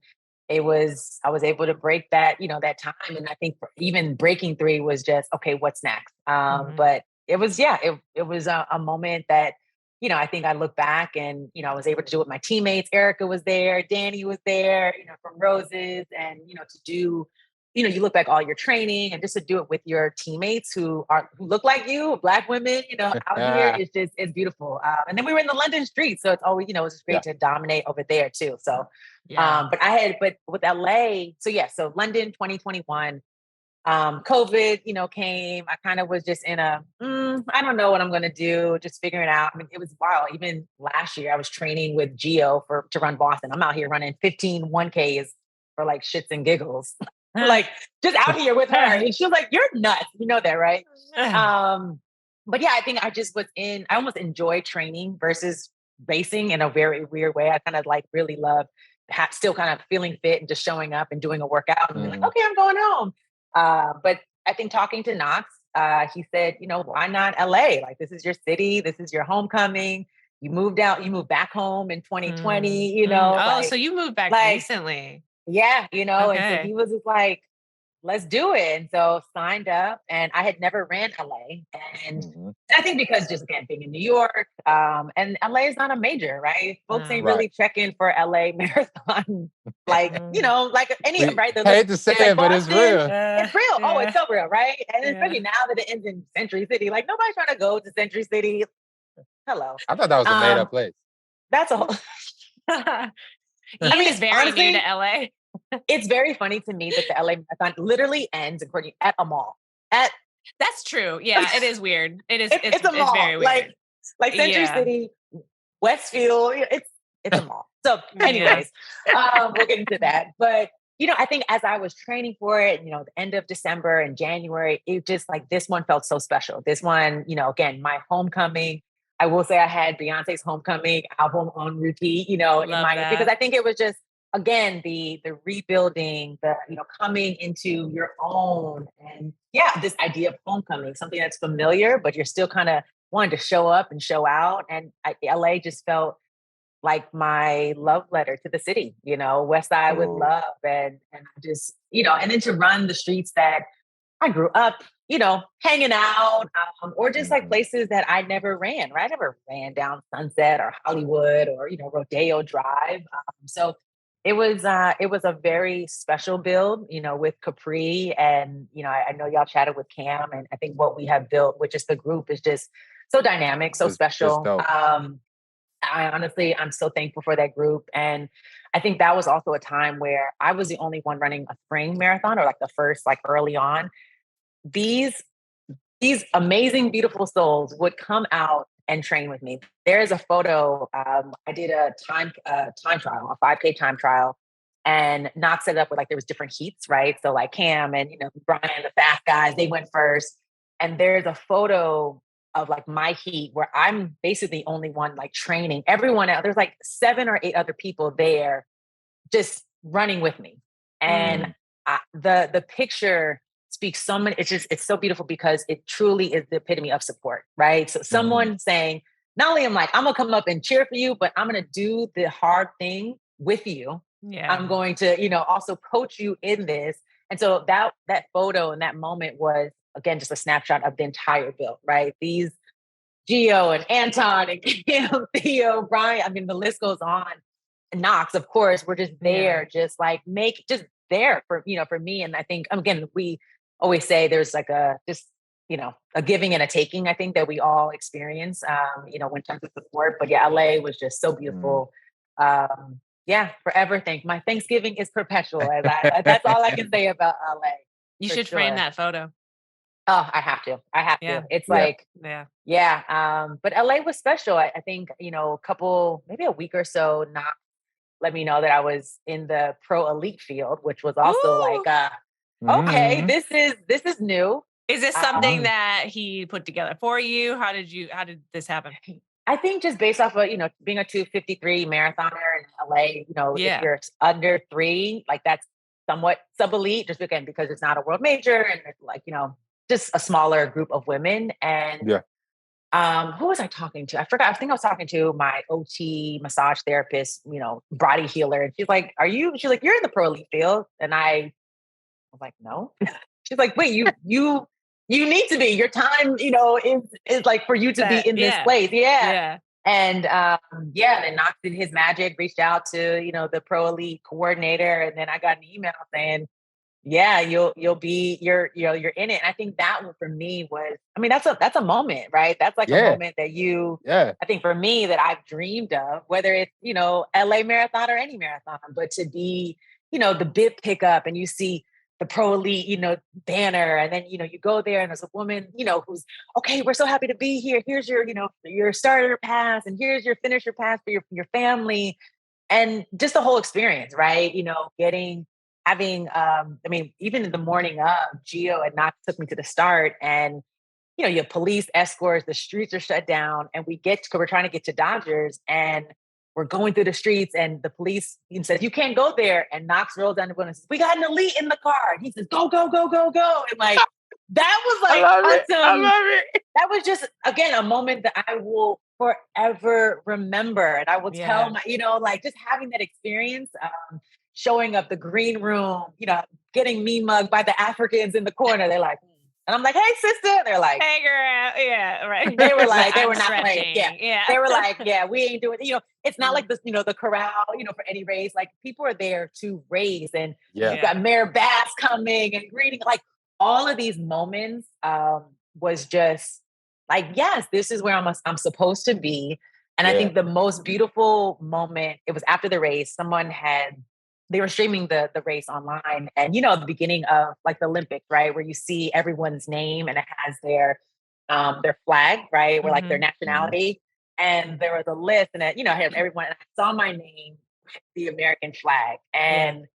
I was able to break that, that time. And I think even breaking 3 was just, okay, what's next? But it was, it was a moment that, I think I look back and, I was able to do it with my teammates. Erica was there, Danny was there, from Roses, and, to do, you look back all your training and just to do it with your teammates who look like you, Black women, out here, it's beautiful. And then we were in the London streets. So it's always, it's just great to dominate over there too. So, but with LA, so London 2021, COVID, came. I kind of was just in I don't know what I'm going to do, just figuring it out. I mean, it was wild. Even last year, I was training with Geo to run Boston. I'm out here running 15 1Ks for like shits and giggles, like just out here with her. And she was like, "You're nuts." You know that, right? But yeah, I think I almost enjoy training versus racing in a very weird way. I kind of like really love still kind of feeling fit and just showing up and doing a workout and be like, okay, I'm going home. But I think talking to Knox, he said, why not LA? Like, this is your city. This is your homecoming. You moved back home in 2020, Oh, so you moved back recently. Yeah. And so he was just like, let's do it. And so signed up, and I had never ran LA. And I think because just again, being in New York, and LA is not a major, right? Folks ain't really checking for LA marathon. Like, like any, right? I hate to say it, but it's real. It's real. Oh, it's so real, right? And especially now that it ends in Century City, like nobody's trying to go to Century City. Hello. I thought that was a made up place. That's a whole. It's very honestly, new to LA. It's very funny to me that the LA Marathon literally ends at a mall. That's true. Yeah, it is weird. It's a mall. It's very weird. Like Century City, Westfield. It's a mall. So, anyways, we'll get into that. But I think as I was training for it, the end of December and January, it just like this one felt so special. This one, again, my homecoming. I will say I had Beyonce's Homecoming album on repeat, because I think it was just, again, the rebuilding, the, coming into your own, and this idea of homecoming, something that's familiar, but you're still kind of wanting to show up and show out. And LA just felt like my love letter to the city, West Side with love. And just, and then to run the streets that I grew up, hanging out, or just like places that I never ran, right? I never ran down Sunset or Hollywood or, Rodeo Drive. So it was a very special build, with Capri, and, I know y'all chatted with Cam, and I think what we have built, which is the group, is just so dynamic, so special. I'm so thankful for that group. And I think that was also a time where I was the only one running a spring marathon, or like the first, like early on. These amazing, beautiful souls would come out and train with me. There is a photo. I did a time trial, a 5K time trial, and Knox set it up with there was different heats, right? So like Cam and, Brian, the fast guys, they went first. And there's a photo of like my heat where I'm basically the only one like training. Everyone else, there's like 7 or 8 other people there just running with me. And the picture speaks so many. It's so beautiful because it truly is the epitome of support, right? So someone saying, not only I'm gonna come up and cheer for you, but I'm gonna do the hard thing with you. Yeah. I'm going to, also coach you in this. And so that photo and that moment was, again, just a snapshot of the entire build, right? These Gio and Anton and Kim, Theo, Brian, I mean, the list goes on. And Knox, of course, we're just there, just there for, for me. And I think, again, we always say there's like a giving and a taking, I think, that we all experience, when terms of support. But LA was just so beautiful. Forever my Thanksgiving is perpetual. That's all I can say about LA. You should frame that photo. Oh, I have to. It's but LA was special. I think, maybe a week or so, not let me know that I was in the pro elite field, which was also okay, this is new. Is this something that he put together for you? How did this happen? I think just based off of, being a 2:53 marathoner in LA, if you're under 3, like that's somewhat sub-elite, just again, because it's not a world major and it's just a smaller group of women. And Who was I talking to? I forgot. I think I was talking to my OT massage therapist, body healer. And she's like, she's like, you're in the pro elite field. And I was like, no. She's like, wait, you need to be. Your time, is like for you to be That in this yeah. place. Yeah. Yeah. And then Knox did his magic, reached out to, the pro elite coordinator. And then I got an email saying, yeah, you're in it. And I think that one for me was, I mean, that's a moment, right? That's like a Yeah, moment that yeah, I think for me that I've dreamed of, whether it's, LA marathon or any marathon, but to be, the bib pickup and you see the pro elite, banner. And then, you go there and there's a woman, who's, okay, we're so happy to be here. Here's your, your starter pass and here's your finisher pass for your family. And just the whole experience, right? I mean, even in the morning of, Gio and Knox took me to the start, and you have police escorts, the streets are shut down, and we're trying to get to Dodgers, and we're going through the streets, and the police says, you can't go there. And Knox rolls down the window and says, we got an elite in the car. And he says, go, go, go, go, go. And like, that was I like love it. I awesome. love it. That was just, again, a moment that I will forever remember. And I will tell Yeah. my, like just having that experience, showing up the green room, getting me mugged by the Africans in the corner. They're like, and I'm like, hey, sister. They're like, Hey girl. Yeah, right. they were like, they I'm were not playing. Yeah. stretching. Yeah. They were like, yeah, we ain't doing, it's not like this, the corral, for any race. Like people are there to race, and Yeah, you've got Mayor Bass coming and greeting, like all of these moments was just like, yes, this is where I'm supposed to be. And I yeah. think the most beautiful moment, it was after the race, they were streaming the race online, and the beginning of like the Olympics, right, where you see everyone's name and it has their flag, right, where like their Mhm. Mhm. nationality, and there was a list, and I had everyone. And I saw my name with the American flag, Yeah. and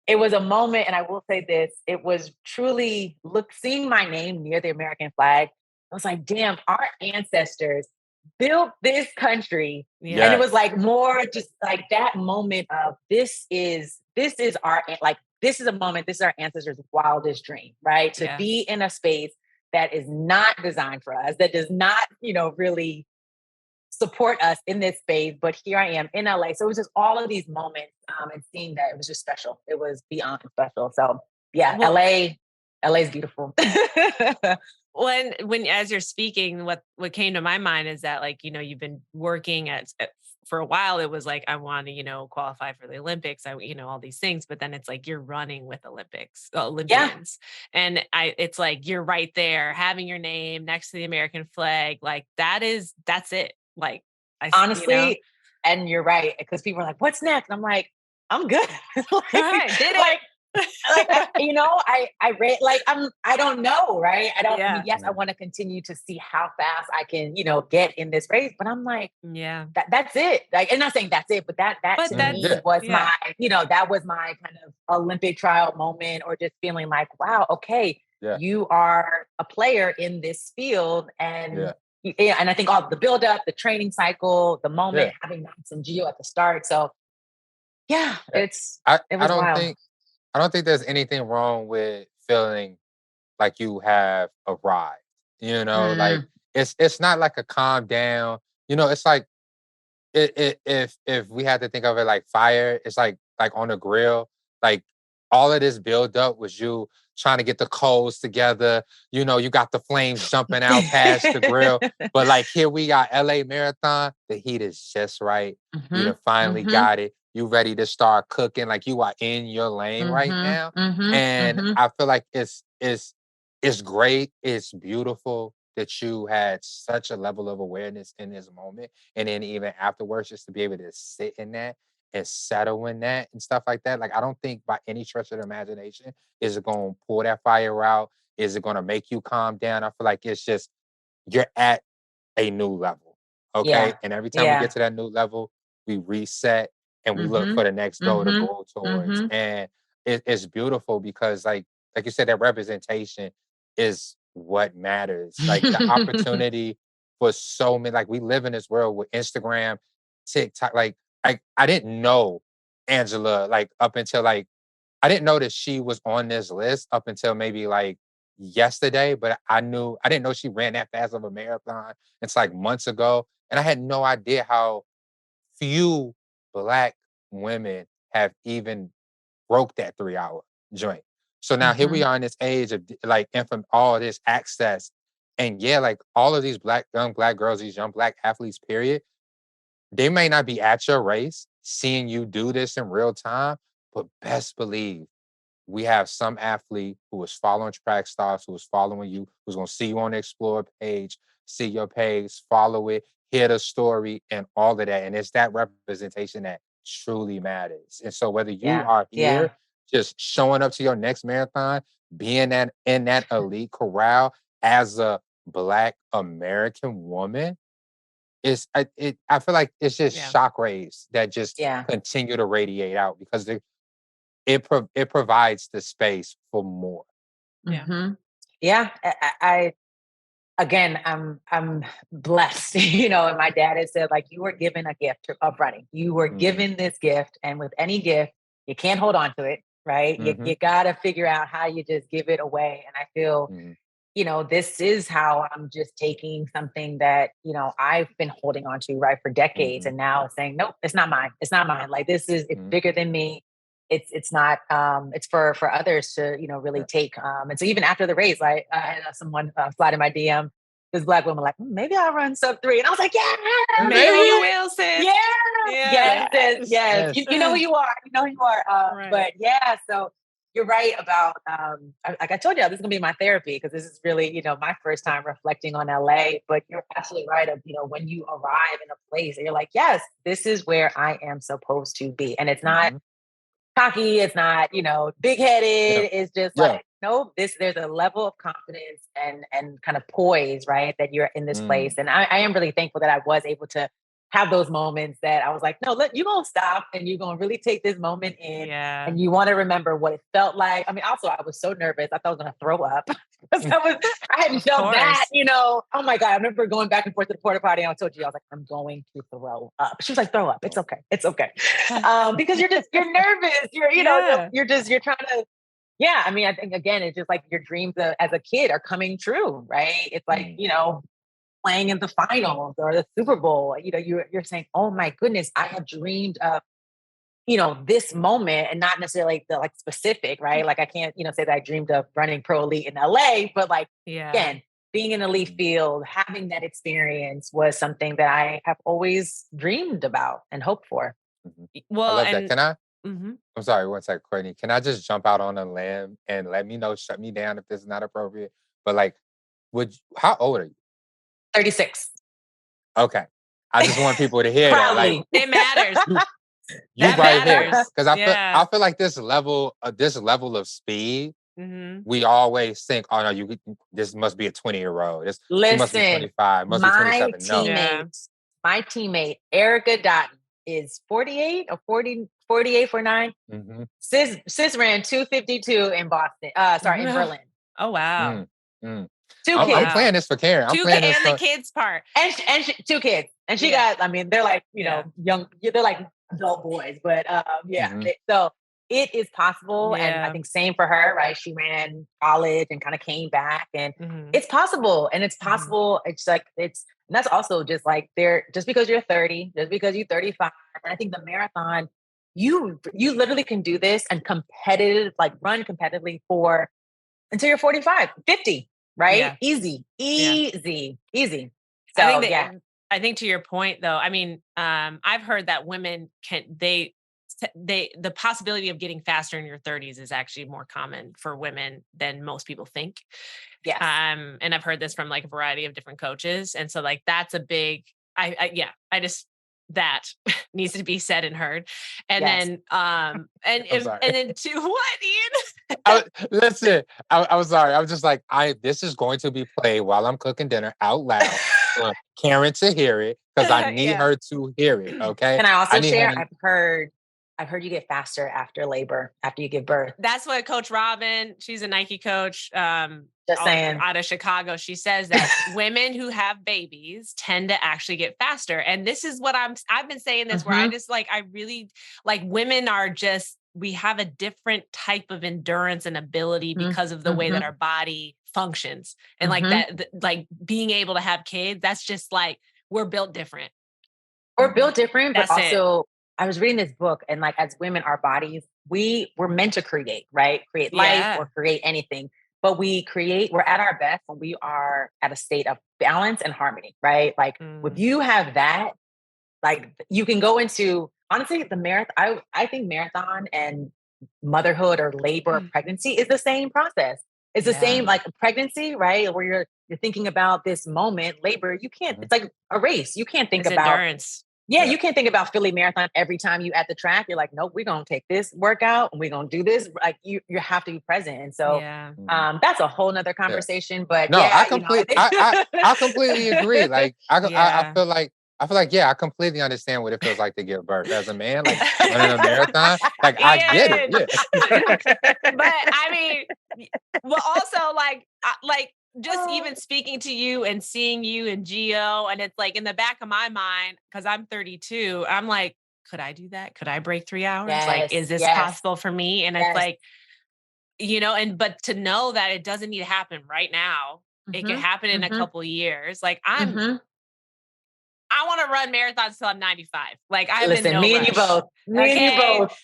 it was a moment. And I will say this: it was truly seeing my name near the American flag. I was like, damn, our ancestors built this country. And Yeah. it was Yes. like more just like that moment of this is a moment, this is our ancestors' wildest dream, right? To Yeah. be in a space that is not designed for us, that does not, really support us in this space. But here I am in LA. So it was just all of these moments, and seeing that, it was just special. It was beyond special. So yeah, Well, LA is beautiful. when as you're speaking, what came to my mind is that like, you've been working for a while. It was like, I want to, qualify for the Olympics. All these things, but then it's like you're running with Yeah, Olympians. And it's like you're right there having your name next to the American flag. Like that's it. Like honestly, and you're right, because people are like, "What's next?" I'm like, "I'm good." all right, did like, like it. I read, like, I don't know, right? I mean, Yeah. yes, I Yeah. want to continue to see how fast I can, get in this race, but I'm like, Yeah. that's it. Like, and not saying that's it, but that But to Mhm. me Yeah. was yeah. my, that was my kind of Olympic trial moment, or just feeling like, wow, okay, Yeah. you are a player in this field. And Yeah. yeah, and I think all the build up, the training cycle, the moment, Yeah. having Max and Gio at the start. So yeah, Yeah. it I was don't wild. think I don't think there's anything wrong with feeling like you have arrived. Like Mm, it's not like a calm down. It's like if we had to think of it like fire, it's like on a grill. Like all of this build up was you trying to get the coals together. You got the flames jumping out past the grill. But like here we got LA Marathon. The heat is just right. You mhm, done finally mhm, got it. You ready to start cooking. Like you are in your lane right mhm, now. mhm, And mhm. I feel like it's great. It's beautiful that you had such a level of awareness in this moment. And then even afterwards, just to be able to sit in that and settle in that and stuff like that. Like, I don't think by any stretch of the imagination is it going to pull that fire out. Is it going to make you calm down? I feel like it's just you're at a new level. Okay. Yeah, And every time we get yeah. to that new level, we reset and we look for Mhm, the next goal to mhm, go towards. mhm. And it's beautiful because like you said, that representation is what matters. Like the opportunity for so many, like we live in this world with Instagram, TikTok. Like I didn't know Angela like up until like I didn't know that she was on this list up until maybe like yesterday, but I didn't know she ran that fast of a marathon. It's like months ago. And I had no idea how few Black women have even broke that 3-hour joint. So now here we Mhm. are in this age of like all this access. And yeah, like all of these young Black girls, these young Black athletes, period, they may not be at your race, seeing you do this in real time, but best believe we have some athlete who is following track stars, who is following you, who's gonna see you on the Explore page, see your page, follow it, hear the story, and all of that. And it's that representation that truly matters. And so whether you Yeah. are Yeah. here just showing up to your next marathon, being that in that elite corral as a Black American woman, I feel like it's just Yeah. shock rays that just Yeah. continue to radiate out because it provides the space for more. Yeah. Mhm. Yeah. I again, I'm blessed, you know, and my dad has said, like, you were given a gift of running. You were Mhm, given this gift, and with any gift, you can't hold on to it, right? You mhm, gotta figure out how you just give it away. And I feel, mhm, you know, this is how I'm just taking something that, you know, I've been holding on to, right, for decades, mhm, and now saying, nope, it's not mine. It's not mine. Like, it's mhm. bigger than me. It's not it's for others to, you know, really Yeah. take. And so even after the race, like, I had someone slide in my DM, this Black woman, like, maybe I'll run sub 3. And I was like, yeah, Maybe you girl. will, sis. Yeah. Yes, sis, Yes. yes. Yes. You know who you are. You know who you are. Right. But yeah, so you're right about like I told you, this is gonna be my therapy because this is really, you know, my first time reflecting on LA. But you're absolutely right of, you know, when you arrive in a place and you're like, yes, this is where I am supposed to be. And it's not Mhm. cocky, it's not, you know, big Yeah. headed. It's just Yeah. like, no, there's a level of confidence and kind of poise, right? That you're in this place. Mm. And I am really thankful that I was able to have those moments that I was like, no, you're gonna stop and you're gonna really take this moment in Yeah. and you want to remember what it felt like. I mean, also I was so nervous. I thought I was gonna throw up because I hadn't Of felt that, course. you know. Oh my God. I remember going back and forth to the porta potty and I told you, I was like, I'm going to throw up. She was like, throw up. It's Oh. okay. It's okay. Because you're nervous. Yeah. You're trying to. Yeah, I mean, I think again, it's just like your dreams as a kid are coming true, right? It's like, Mm. you know, playing in the finals or the Super Bowl. You know, you're saying, oh my goodness, I have dreamed of, you know, this moment, and not necessarily like the like specific, right? Like I can't, you know, say that I dreamed of running pro elite in LA, but like Yeah. again, being in elite Mhm. field, having that experience was something that I have always dreamed about and hoped for. Mhm. I Well, love that. and Can I? mhm. I'm sorry, one second, Courtney. Can I just jump out on a limb and let me know, shut me down if this is not appropriate? But like, how old are you? 36. Okay. I just want people to hear that. Like, Proudly. It matters. you you That right here. matters. Because Yeah. I feel like this level of speed, Mhm. we always think, oh no, this must be a 20-year-old. She must be Listen, 25, must be my 27. No. Yeah. teammate, my teammate, Erica Dotton, is 48 or 40, 48 for 9. Mm-hmm. Sis ran 2:52 in Boston. Sorry, in Berlin. Oh, wow. Mm, mm. Two Oh, I'm kids. wow. playing this for Karen. I'm playing this And the for kids part. Two kids. And she Yeah. got, I mean, they're like, you Yeah. know, young, they're like adult boys, but yeah. Mhm, So it is possible. And I Yeah. think same for her, right? She ran college and kind of came back and Mhm. it's possible. And it's Mhm. possible. It's like, and that's also just like just because you're 30, just because you're 35. And I think the marathon, you literally can do this and like run competitively for until you're 45, 50, right? Yeah. Easy, Yeah. easy, easy. I think So that yeah, I think to your point though, I mean, I've heard that women the possibility of getting faster in your 30s is actually more common for women than most people think. yes, And I've heard this from like a variety of different coaches. And so like that's a big yeah, I just that needs to be said and heard. And yes. then I'm and sorry. then to what, Ian? Listen, I was sorry. I was just like, this is going to be played while I'm cooking dinner out loud for Karen to hear it because I need Yeah. her to hear it. Okay, Can I I also need her share? to. I've heard you get faster after labor, after you give birth. That's what Coach Robin, she's a Nike coach, Just saying. out of Chicago. She says that women who have babies tend to actually get faster. And this is what I've been saying this where I Hmm. just like, I really like women are just, we have a different type of endurance and ability Hmm. because of the way Hmm. that our body functions. And like that, like being able to have kids, that's just like, we're built different. We're built different, but That's it. also I was reading this book, and like as women, our bodies, we're meant to create, right? Create life Yeah. or create anything. But we're at our best when we are at a state of balance and harmony, right? Like if you have that, like you can go into honestly the marathon. I think marathon and motherhood or labor or pregnancy is the same process. It's the same like pregnancy, right? Where you're thinking about this moment. Labor, you can't. It's like a race. You can't think It's about endurance. Yeah, you can't think about Philly Marathon every time you at the track. You're like, nope, we're gonna take this workout and we're gonna do this. Like you have to be present. And so that's a whole nother conversation. But no, yeah, I completely agree. Like I feel like I completely understand what it feels like to give birth as a man, like running a marathon. Like I get it. Yeah. But I mean, well, also like just even speaking to you and seeing you and Geo, and it's like in the back of my mind, because I'm 32, I'm like, could I do that? Could I break 3 hours? Like, is this possible for me? And it's like, but to know that it doesn't need to happen right now. It could happen in a couple years. Like I want to run marathons till I'm 95. Like I have been no me rush. and you both. Me and you both.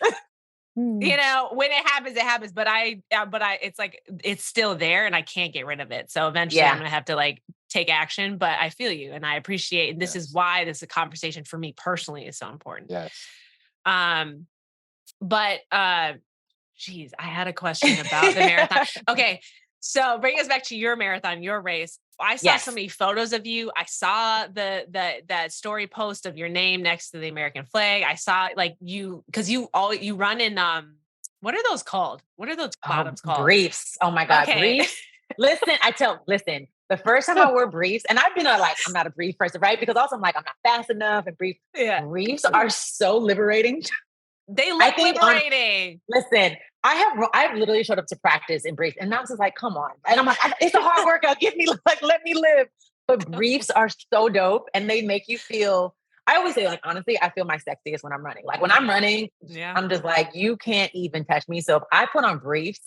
When it happens, it happens. But it's like, it's still there and I can't get rid of it. So eventually I'm going to have to like take action, but I feel you and I appreciate, and this is why this conversation for me personally is so important. Yes. But geez, I had a question about the marathon. Okay. So bring us back to your marathon, your race. I saw so many photos of you. I saw that story post of your name next to the American flag. I saw like you, because you run in what are those called? What are those bottoms called? Briefs. Oh my God, briefs. Listen, the first time I wore briefs, and I've been like, I'm not a brief person, right? Because also I'm like, I'm not fast enough, and briefs are so liberating. They look liberating. Listen, I've literally showed up to practice in briefs, and I was just like, come on. And I'm like, it's a hard workout. Let me live. But briefs are so dope, and they make you feel, I always say, like, honestly, I feel my sexiest when I'm running. Like when I'm running, I'm just like, you can't even touch me. So if I put on briefs,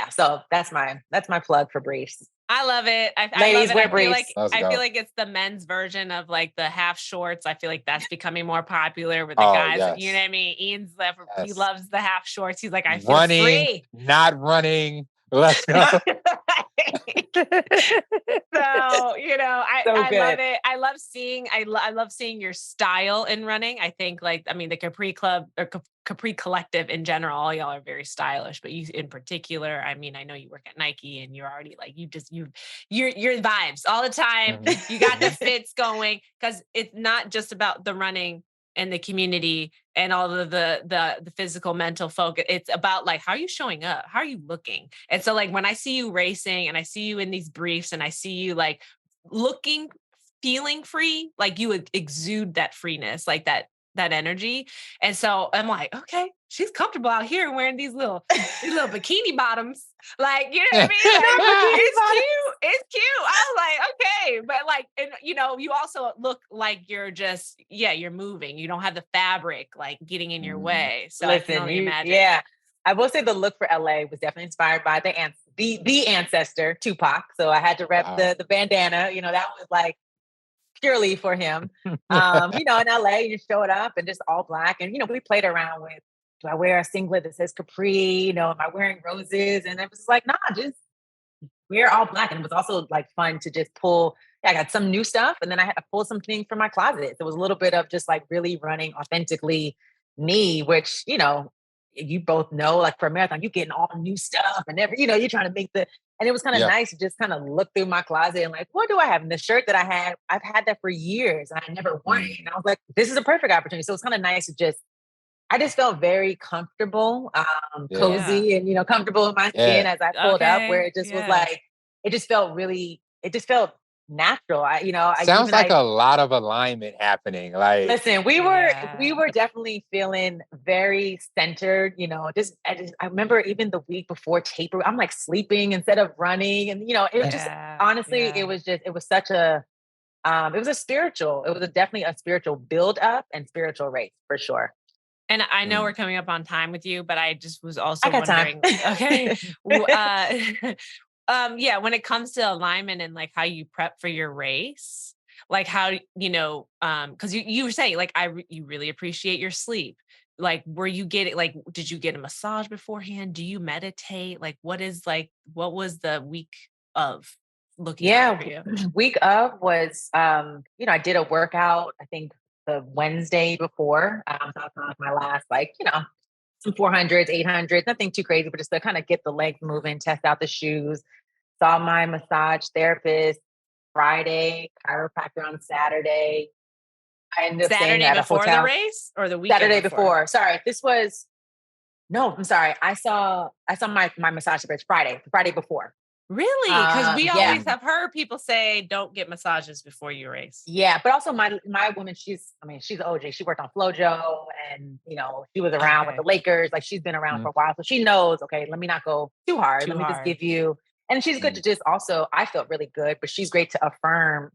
so that's my plug for briefs. I love it. Ladies, I love it. wear briefs. I feel like it's the men's version of like the half shorts. I feel like that's becoming more popular with the guys. Yes. You know what I mean? Ian's he loves the half shorts. He's like, I feel running, free. Not running. Let's go. So, I love it. I love seeing your style in running. I think the Capri Club or Capri Collective in general, all y'all are very stylish, but you in particular, I mean, I know you work at Nike and you're already like, you're vibes all the time. You got the fits going, because it's not just about the running and the community and all of the physical, mental focus. It's about like, how are you showing up? How are you looking? And so like, when I see you racing and I see you in these briefs and I see you like looking, feeling free, like you would exude that freeness, like that energy. And so I'm like, okay, she's comfortable out here wearing these little bikini bottoms. Like, you know what I mean? Like, it's cute. I was like, okay. But like, and you also look like you're just, you're moving. You don't have the fabric like getting in your way. So I can only imagine. Yeah. I will say the look for LA was definitely inspired by the ancestor, Tupac. So I had to rep the bandana. That was like purely for him. In LA, you showed up and just all black. And, we played around with, do I wear a singlet that says Capri? Am I wearing roses? And it was like, nah, just wear all black. And it was also like fun to just pull. I got some new stuff, and then I had to pull some things from my closet. It was a little bit of just like really running authentically me, which, you both know, like for a marathon, you getting all new stuff and you're trying to make and it was kind of nice to just kind of look through my closet and like, what do I have? And the shirt that I've had that for years and I never worn it. And I was like, this is a perfect opportunity. So it's kind of nice to I just felt very comfortable, cozy and, comfortable in my skin as I pulled up, where it just was like, it just felt natural. Sounds like a lot of alignment happening. Like, listen, we were definitely feeling very centered. I remember even the week before taper, I'm like sleeping instead of running, and it was just honestly, it was such a, it was definitely a spiritual build up and spiritual race for sure. And I know we're coming up on time with you, but I just was also wondering. Okay. Yeah, when it comes to alignment and like how you prep for your race, like how because you were saying like you really appreciate your sleep. Like, were you getting like, did you get a massage beforehand? Do you meditate? Like, what was the week of looking like Yeah, for you? week of was, I did a workout, I think the Wednesday before. So I was on my last, like, some 400s, 800s, nothing too crazy, but just to kind of get the legs moving, test out the shoes. Saw my massage therapist Friday, chiropractor on Saturday. I ended up staying Saturday at a before the hotel race or the weekend Saturday before? before. Sorry, this was no, I'm sorry. I saw my massage therapist Friday, the Friday before. Really? Because we Yeah, always have heard people say don't get massages before you race. yeah, but also my woman, she's OG. She worked on FloJo, and she was around with the Okay. Lakers. Like, she's been around for Mm, a while, so she knows. Okay, let me not go too hard. Too Let me just hard. give you. And she's good to mm, just also. I felt really good, but she's great to affirm.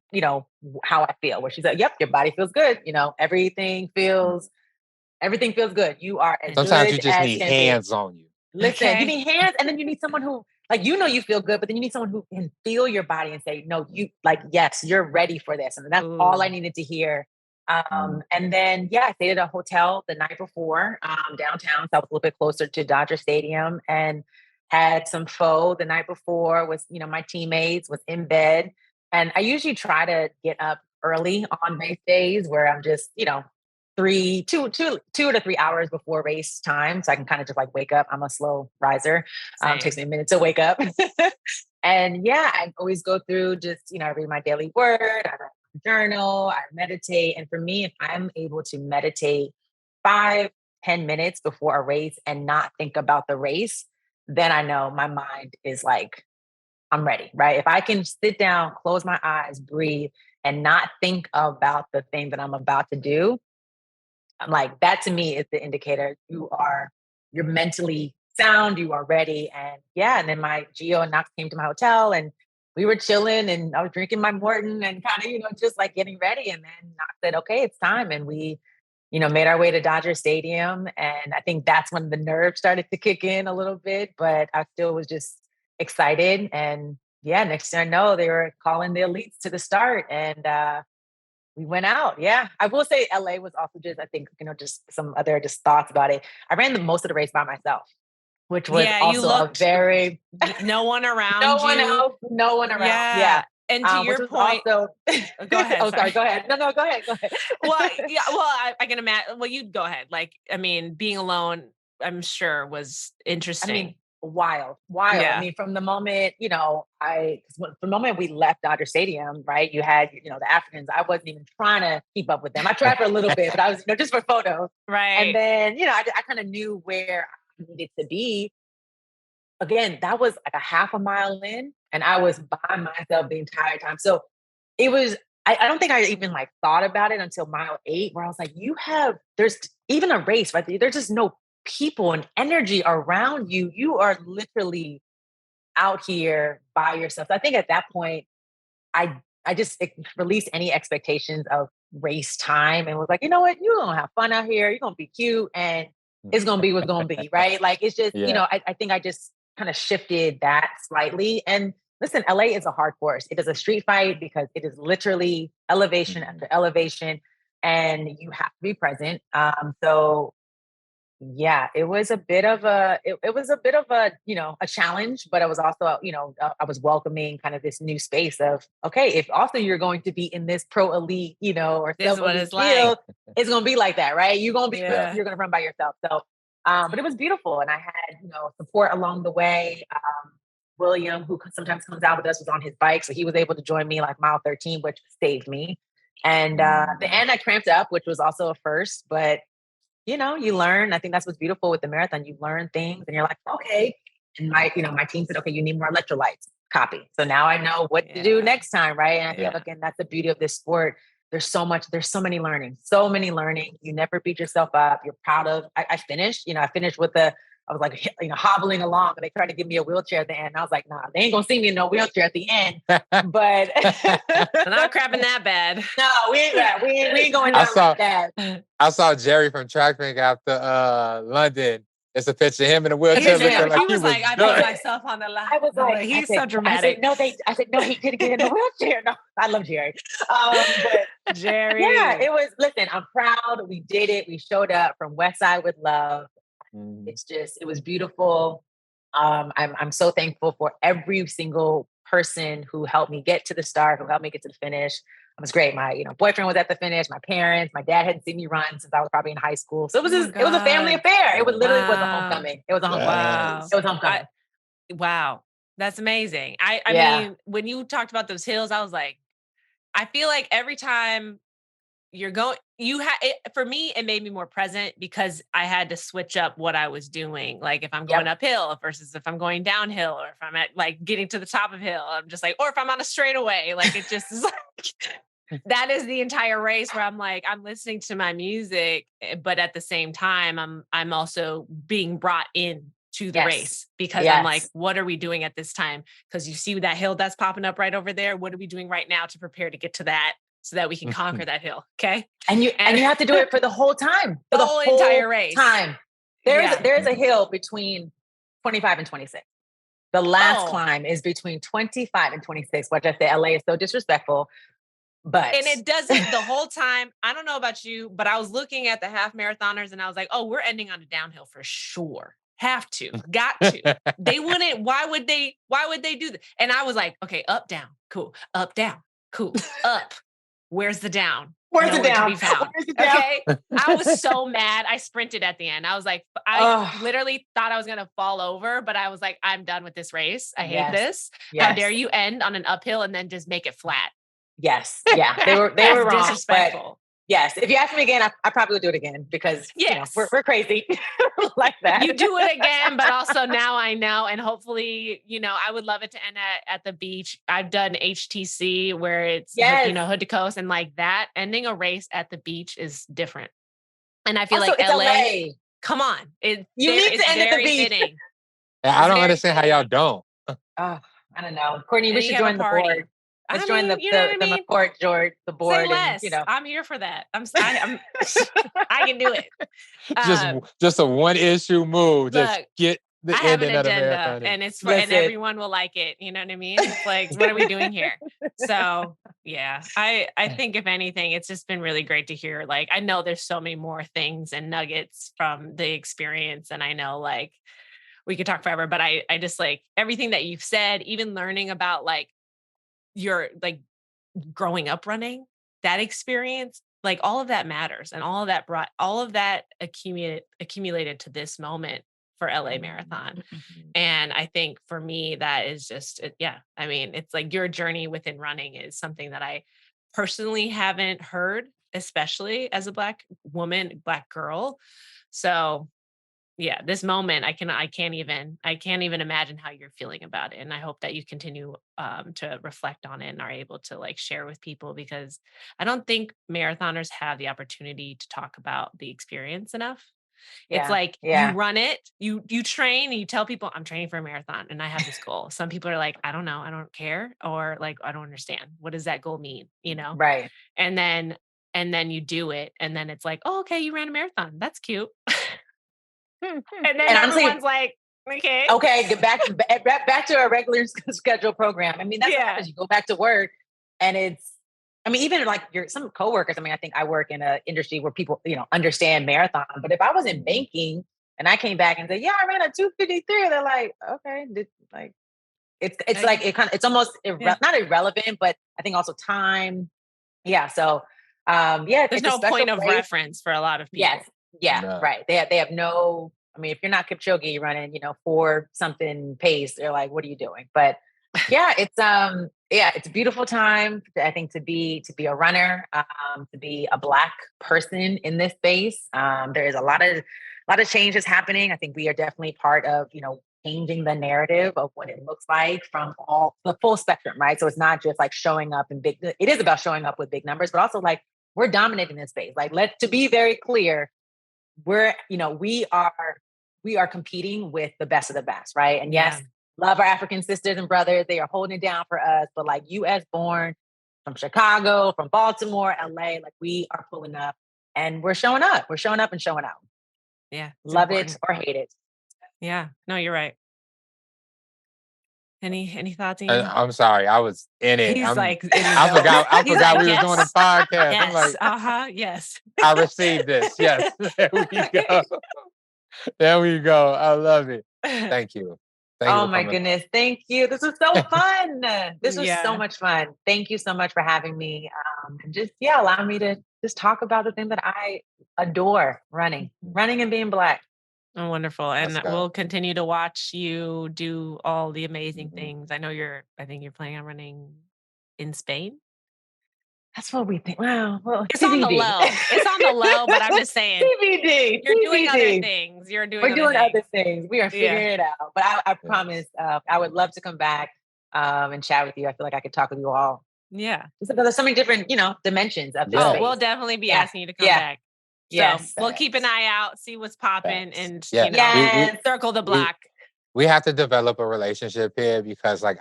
How I feel. Where she's like, "Yep, your body feels good. mm. Everything feels good. You are as Sometimes you good just as need can be." hands on you. Listen, you Okay. need hands, and then you need someone who, like, you feel good, but then you need someone who can feel your body and say, "No, you like, yes, you're ready for this." And that's all I Ooh, needed to hear. Mm, And then, yeah, I stayed at a hotel the night before, downtown, so I was a little bit closer to Dodger Stadium, and had some pho the night before with my teammates, was in bed. And I usually try to get up early on race days where I'm just, 2 to 3 hours before race time. So I can kind of just like wake up. I'm a slow riser. Takes same. me a minute to wake up. And yeah, I always go through just, I read my daily word, I write my journal, I meditate. And for me, if I'm able to meditate 5, 10 minutes before a race and not think about the race, then I know my mind is like, I'm ready, right? If I can sit down, close my eyes, breathe, and not think about the thing that I'm about to do, I'm like, that to me is the indicator you're mentally sound, you are ready. And yeah, and then my Geo and Knox came to my hotel, and we were chilling, and I was drinking my Morton and kind of, just like getting ready. And then Knox said, okay, it's time. And we, made our way to Dodger Stadium. And I think that's when the nerves started to kick in a little bit, but I still was just excited. And yeah, next thing I know, they were calling the elites to the start. And we went out. Yeah. I will say LA was also just, I think, just some other just thoughts about it. I ran the most of the race by myself, which was Yeah, you also a looked very, no one no around one you. else, no one around. Yeah. Yeah. And to Which your was point, also, go ahead, oh, sorry. sorry. Go ahead. No, go ahead. Go Well, ahead. yeah, well, I can imagine. Well, you go ahead. Like, I mean, being alone, I'm sure was I mean, interesting. wild, wild. I Yeah. mean, from the moment, from the moment we left Dodger Stadium, right? You had, the Africans. I wasn't even trying to keep up with them. I tried for a little bit, but I was, just for photos. And Right. then, I kind of knew where I needed to be. Again, that was like a half a mile in, and I was by myself the entire time. So it was, I don't think I even like thought about it until mile 8, where I was like, there's even a race, right? There's just no people and energy around you. You are literally out here by yourself. So I think at that point, I just released any expectations of race time and was like, you know what, you're gonna have fun out here. You're gonna be cute, and it's gonna be what's gonna be, right? Like, it's just, yeah. I think I just kind of shifted that slightly. And listen, LA is a hard course. It is a street fight because it is literally elevation Mhm. after elevation, and you have to be present. So yeah, it was a bit of it was a bit of a challenge, but it was also, I was welcoming kind of this new space of, okay, if also you're going to be in this pro elite, or This is self what elite it's like. field, it's going to be like that, right? Yeah. Yeah. You're going to run by yourself. So, but it was beautiful, and I had, support along the way. William, who sometimes comes out with us, was on his bike, so he was able to join me like mile 13, which saved me. And the Mhm. end, I cramped up, which was also a first, but you learn. I think that's what's beautiful with the marathon. You learn things, and you're like, okay. And my team said, okay, you need more electrolytes. Copy. So now I know what to do Yeah. next time, right? And I Yeah. think, again, that's the beauty of this sport. There's so many learning, so many learning. You never beat yourself up. You're proud of. I finished with I was like, hobbling along, and they tried to give me a wheelchair at the end. And I was like, nah, they ain't gonna see me in no wheelchair at the end. But I'm not crapping that bad. no, we ain't going I down like saw that. I saw Jerry from Track Meet after London. It's a picture of him in a wheelchair Here's looking him. like He he was was like, I put done. myself on the line. I was like, He's so dramatic. I said, no, he couldn't get in the wheelchair. No, I love Jerry. But Jerry. yeah, it was, listen, I'm proud. We did it. We showed up from West Side with Love. It was beautiful. I'm so thankful for every single person who helped me get to the start, who helped me get to the finish. It was great. My, boyfriend was at the finish. My parents, my dad hadn't seen me run since I was probably in high school. So it was it was a family affair. It was literally was a homecoming. It was a homecoming. Wow. It was homecoming. Wow. That's amazing. I mean, when you talked about those hills, I was like, I feel like every time you're going, for me, it made me more present because I had to switch up what I was doing. Like if I'm going uphill versus if I'm going downhill, or if I'm at like getting to the top of hill, I'm just like, or if I'm on a straightaway, like it just is like, that is the entire race where I'm like, I'm listening to my music, but at the same time, I'm also being brought in to the race because I'm like, what are we doing at this time? Because you see that hill that's popping up right over there. What are we doing right now to prepare to get to that so that we can conquer that hill? Okay. And you have to do it for the whole time. For the whole entire race. Time. There's a hill between 25 and 26. The last climb is between 25 and 26, which I say LA is so disrespectful. But and it doesn't the whole time. I don't know about you, but I was looking at the half marathoners and I was like, oh, we're ending on a downhill for sure. Have to, got to. They wouldn't. Why would they do that? And I was like, okay, up, down, cool. Up, down, cool. Up. Where's the down? Where's the down? To be found. Okay. I was so mad. I sprinted at the end. I was like, I literally thought I was going to fall over, but I was like, I'm done with this race. I hate this. How dare you end on an uphill and then just make it flat? Yes. Yeah. They were wrong. Disrespectful. Yes. If you ask me again, I probably would do it again because we're crazy like that. You do it again, but also now I know. And hopefully, I would love it to end at the beach. I've done HTC where it's, hood to coast, and like that ending a race at the beach is different. And I feel also, like it's LA. Come on. You need to end at the beach. Fitting. I don't understand how y'all don't. I don't know. Courtney, we should join the board. Let's join the McCourt, George, the board. Say less. And, I'm here for that. I can do it. Just a one issue move. Just look, get the I have an ending of the agenda, marathon. and it's for, and everyone will like it. You know what I mean? It's like, what are we doing here? So yeah, I think if anything, it's just been really great to hear. Like, I know there's so many more things and nuggets from the experience, and I know like we could talk forever, but I just like everything that you've said, even learning about like your like growing up running, that experience, like all of that matters, and all of that accumulated to this moment for LA Marathon. And I think for me, that is just, I mean, it's like your journey within running is something that I personally haven't heard, especially as a Black woman, Black girl. So yeah, this moment, I can't even imagine how you're feeling about it. And I hope that you continue to reflect on it and are able to like share with people, because I don't think marathoners have the opportunity to talk about the experience enough. It's like you run it, you train, and you tell people I'm training for a marathon and I have this goal. Some people are like, I don't know, I don't care, or like, I don't understand. What does that goal mean? Right. And then you do it, and then it's like, oh, okay, you ran a marathon. That's cute. And then everyone's like, okay, get back to our regular schedule program. I mean, that's what happens. You go back to work, and even like some coworkers. I mean, I think I work in an industry where people, understand marathon. But if I was in banking and I came back and said, "Yeah, I ran a 2:53," they're like, "Okay," it's almost not irrelevant, but I think also time. Yeah. So, there's no point of reference for a lot of people. Yes. Yeah, no. Right. They have no, I mean, if you're not Kipchoge running, 4 something pace, they're like, what are you doing? But it's a beautiful time, I think, to be a runner, to be a Black person in this space. There is a lot of changes happening. I think we are definitely part of, changing the narrative of what it looks like from all the full spectrum, right? So it's not just like showing up in it is about showing up with big numbers, but also like we're dominating this space. Like, to be very clear, we are competing with the best of the best, right? And yes, love our African sisters and brothers. They are holding it down for us, but like US born from Chicago, from Baltimore, LA, like we are pulling up and we're showing up. We're showing up and showing out. Yeah. Love it or hate it. Yeah. No, you're right. Any thoughts, And Ian? I'm sorry, I was in it. He's I'm like in the I zone. forgot I He's forgot like, we was doing a yes, podcast. I'm yes, like, yes. I received this. Yes. There we go. There we go. I love it. Thank you. Thank you Oh for my coming goodness. Thank you. This was so fun. This was so Yeah. much fun. Thank you so much for having me. And just, yeah, allow me to just talk about the thing that I adore running, Mhm. running and being Black. Oh, wonderful. Let's And go. we'll continue to watch you do all the amazing Mhm. things. I think you're planning on running in Spain. That's what we think. Well, It's on the TBD. low. It's on the low, but I'm just saying TBD. you're doing other TBD. things. You're doing We're other doing other things. things. We are Yeah. figuring it out. But I Yes. promise I would love to come back and chat with you. I feel like I could talk with you all. Yeah. Just because there's so many different, dimensions of this Oh, we'll space. Yes. definitely be Yeah. asking you to come Yeah. back. So Yes. we'll keep an Facts. eye out, see what's popping, Facts. and Yeah. Yes. circle the We block. we have to develop a relationship here because like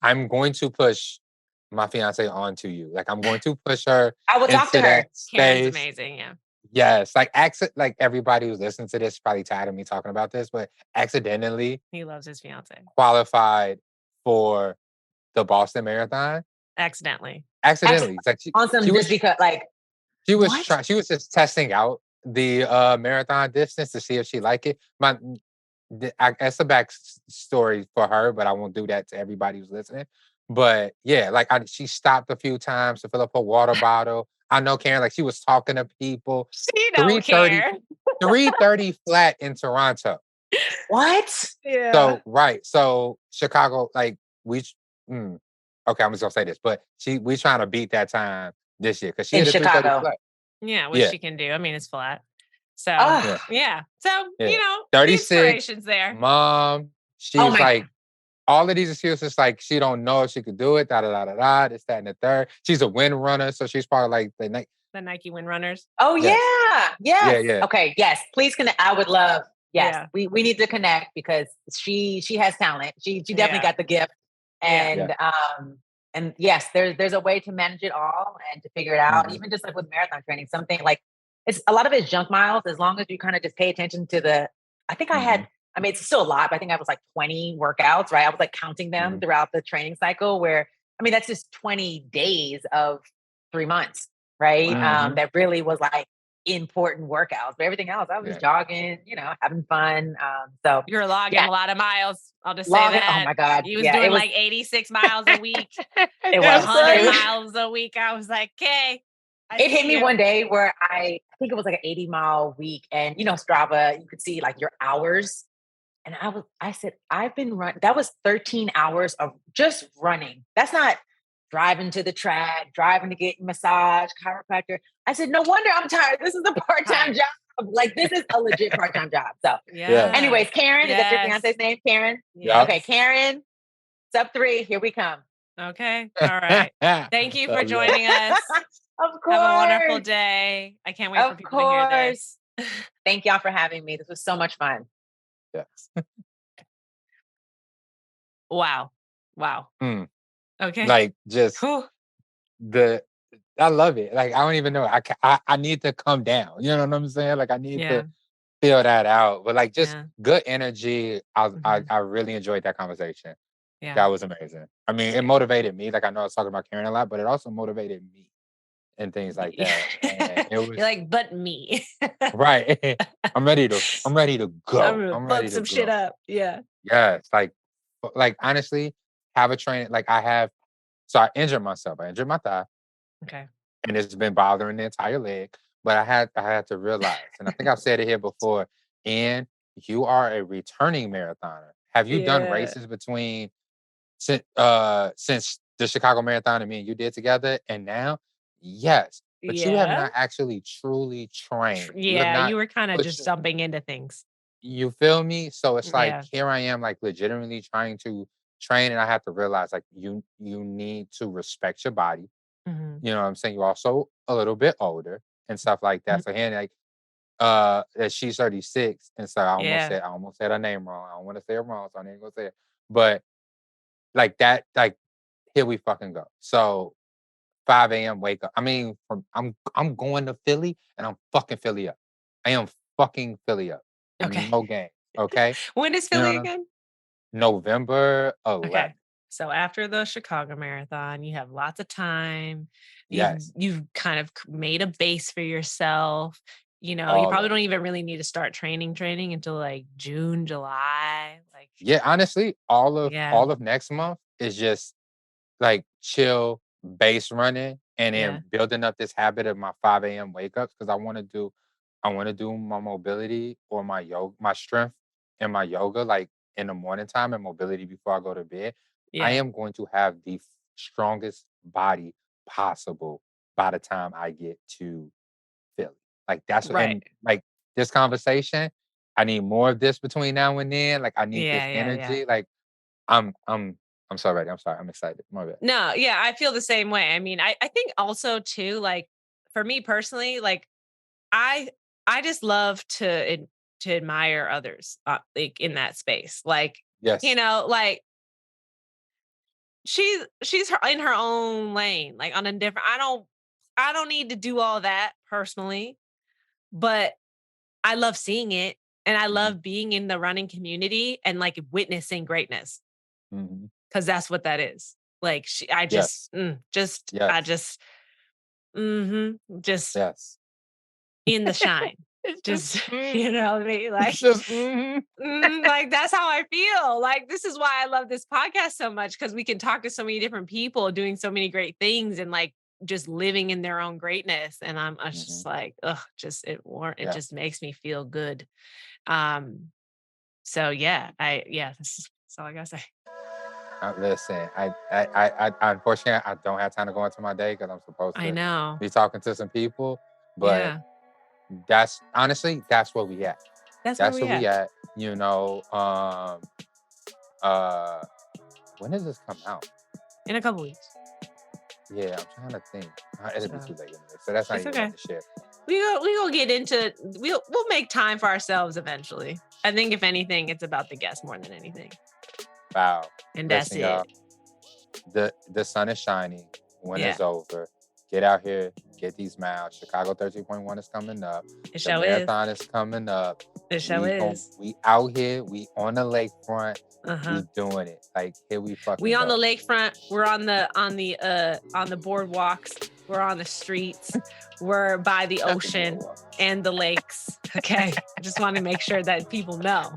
I'm going to push my fiance onto you. Like I'm going to push her I will talk to into that her. Karen's space. amazing. Yeah. Yes, like like everybody who's listening to this is probably tired of me talking about this, but accidentally He loves his fiance. qualified for the Boston Marathon. Accidentally. Accidentally. Actually, It's like she awesome. Just was because, like, what? she was just testing out the marathon distance to see if she like it. I guess a back story for her, but I won't do that to everybody who's listening. But yeah, like she stopped a few times to fill up her water bottle. I know Karen, like she was talking to people. She don't 3:30, care. 3:30 flat in Toronto. What? Yeah. So right, so Chicago, like we, mm, okay, I'm just gonna say this, but we trying to beat that time this year because she In hit a 3:30 Chicago. flat. Yeah, which Yeah, she can do. I mean, it's flat. So Oh, yeah, yeah. So, yeah. the 36, inspiration's there. mom. oh She's my like God. all of these excuses, like she don't know if she could do it. Da da da da da. This, that, and the third. She's a wind runner, so she's probably like the next. The Nike Windrunners. Oh Yes, yeah. yeah, Yes. yeah, Okay. Yes. Please connect. I would love. Yes. Yeah. We need to connect because she has talent. She definitely Yeah. got the gift. Yeah. yeah. And yes, there's a way to manage it all and to figure it out. Mhm, Even just like with marathon training, something like it's a lot of it's junk miles. As long as you kind of just pay attention to the. I think I mhm, had. I mean, it's still a lot, but I think I was like 20 workouts, right? I was like counting them mhm, throughout the training cycle. Where I mean, that's just 20 days of 3 months, right? Wow. mhm. That really was like important workouts. But everything else, I was Yeah. jogging, having fun. So You're logging yeah, a lot of miles. I'll just say logging. Oh that. my God, He was yeah, it doing was. like 86 miles a week, It I'm was. 100 It was. sorry. miles a week. I was like, okay, I It hit see me you. one day where I think it was like an 80-mile week, and Strava, you could see like your hours. And I said, I've been running. That was 13 hours of just running. That's not driving to the track, driving to get massage, chiropractor. I said, no wonder I'm tired. This is a part-time Tired. job. Like this is a legit part-time job. So, Yes. Yeah. anyways, Karen, is that your Yes. fiance's name? Karen? Yep. Okay, Yes. Karen, sub 3, here we come. Okay. All right. Thank you I for love joining us. Of Have a wonderful course. day. I can't wait for Of people to hear course. this. Thank y'all for having me. This was so much fun. yes. Wow. Wow. Mm, Okay. like just Whew. the I love it. Like I don't even know. I need to come down. You know what I'm saying? Like I need Yeah. to feel that out. But like just Yeah. good energy. Mhm. I really enjoyed that conversation. Yeah. That was amazing. I mean, it Yeah. motivated me. Like I know I was talking about Karen a lot, but it also motivated me and things like You're that. And it was like, but me. right. I'm ready to I'm go. gonna I'm fuck ready to some shit go. up. Yeah. Yes. Like honestly, have a training. Like I have so I injured myself. I injured my thigh Okay. and it's been bothering the entire leg. But I had to realize, and I think I've said it here before, and you are a returning marathoner. Have you done Yeah. races between since the Chicago Marathon and me and you did together and now? Yes. But you have Yeah. not actually truly trained. You have Yeah. not You were kind of put just jumping into things. you feel me? So it's like Yeah. here I am like legitimately trying to train and I have to realize like you need to respect your body. Mhm. You know what I'm saying? You're also a little bit older and stuff like Mm. that. So here like that she's 36 and so Yeah. I almost said her name wrong. I don't want to say it wrong, so I ain't gonna say it. But like that, like here we fucking go. So 5 a.m. wake up. I mean, I'm going to Philly and I'm fucking Philly up. I am fucking Philly up. Okay. No game. Okay. When is You know Philly what I'm again? November 11th. Okay. So after the Chicago Marathon, you have lots of time. Yes. You've kind of made a base for yourself. You All probably of don't it. even really need to start training until like June, July. Like, Yeah, honestly, yeah, all of next month is just like chill base running and yeah, then building up this habit of my 5 a.m. wake ups because I want to do my mobility or my strength and my yoga like in the morning time and mobility before I go to bed. I yeah. am going to have the strongest body possible by the time I get to Philly. Like that's what, Right. and like this conversation, I need more of this between now and then. Like I need this Yeah, yeah, yeah. energy. Like I'm I'm I'm so ready. I'm sorry. I'm excited. My bad. No, yeah, I feel the same way. I mean, I think also too, like for me personally, like I I just love to admire others like in that space. Like, Yes. like she's in her own lane, like on a different I don't need to do all that personally, but I love seeing it and I Mhm. love being in the running community and like witnessing greatness Mhm. because that's what that is. Like I just Yes. I Yes. just just Yes. in the shine. It's just Just you know what I mean? it's Like just mhm. like that's how I feel. Like this is why I love this podcast so much because we can talk to so many different people doing so many great things and like just living in their own greatness. And I was just Mhm. like, ugh, it Yeah. just makes me feel good. Um, so yeah, that's all I gotta say. Listen, unfortunately I don't have time to go into my day because I'm supposed I to know. be talking to some people, but Yeah. that's honestly that's where we at. That's where That's we where we at at. Uh when does this come out? in a couple weeks. Yeah, I'm trying to think. It'll be So too late anyway. So that's not it's even okay. worth the shit. We go get into we'll make time for ourselves eventually. I think if anything, it's about the guest more than anything. Wow. And that's Listen, y'all. it. The sun is shining. Yeah. Winter's over. Get out here. Get these miles. Chicago 13.1 is coming up. It The show is. marathon is coming up. It show is. We out here. We on the lakefront. Uh-huh. We doing it. Like here we fucking We on go. the lakefront. We're on the boardwalks. We're on the streets. We're by the Shut the ocean door up. and the lakes. Okay. I just want to make sure that people know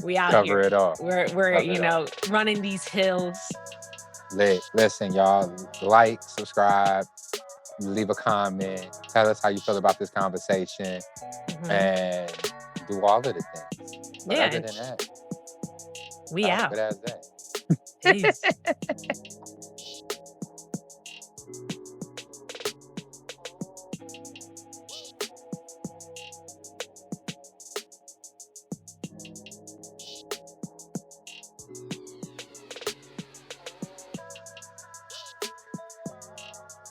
we out Cover here. it all. We're Cover it all. running these hills. Listen, y'all. Like, subscribe, leave a comment. Tell us how you feel about this conversation, Mhm. and do all of the things. But Yeah, other and than that, we have a out. good ass day. Peace.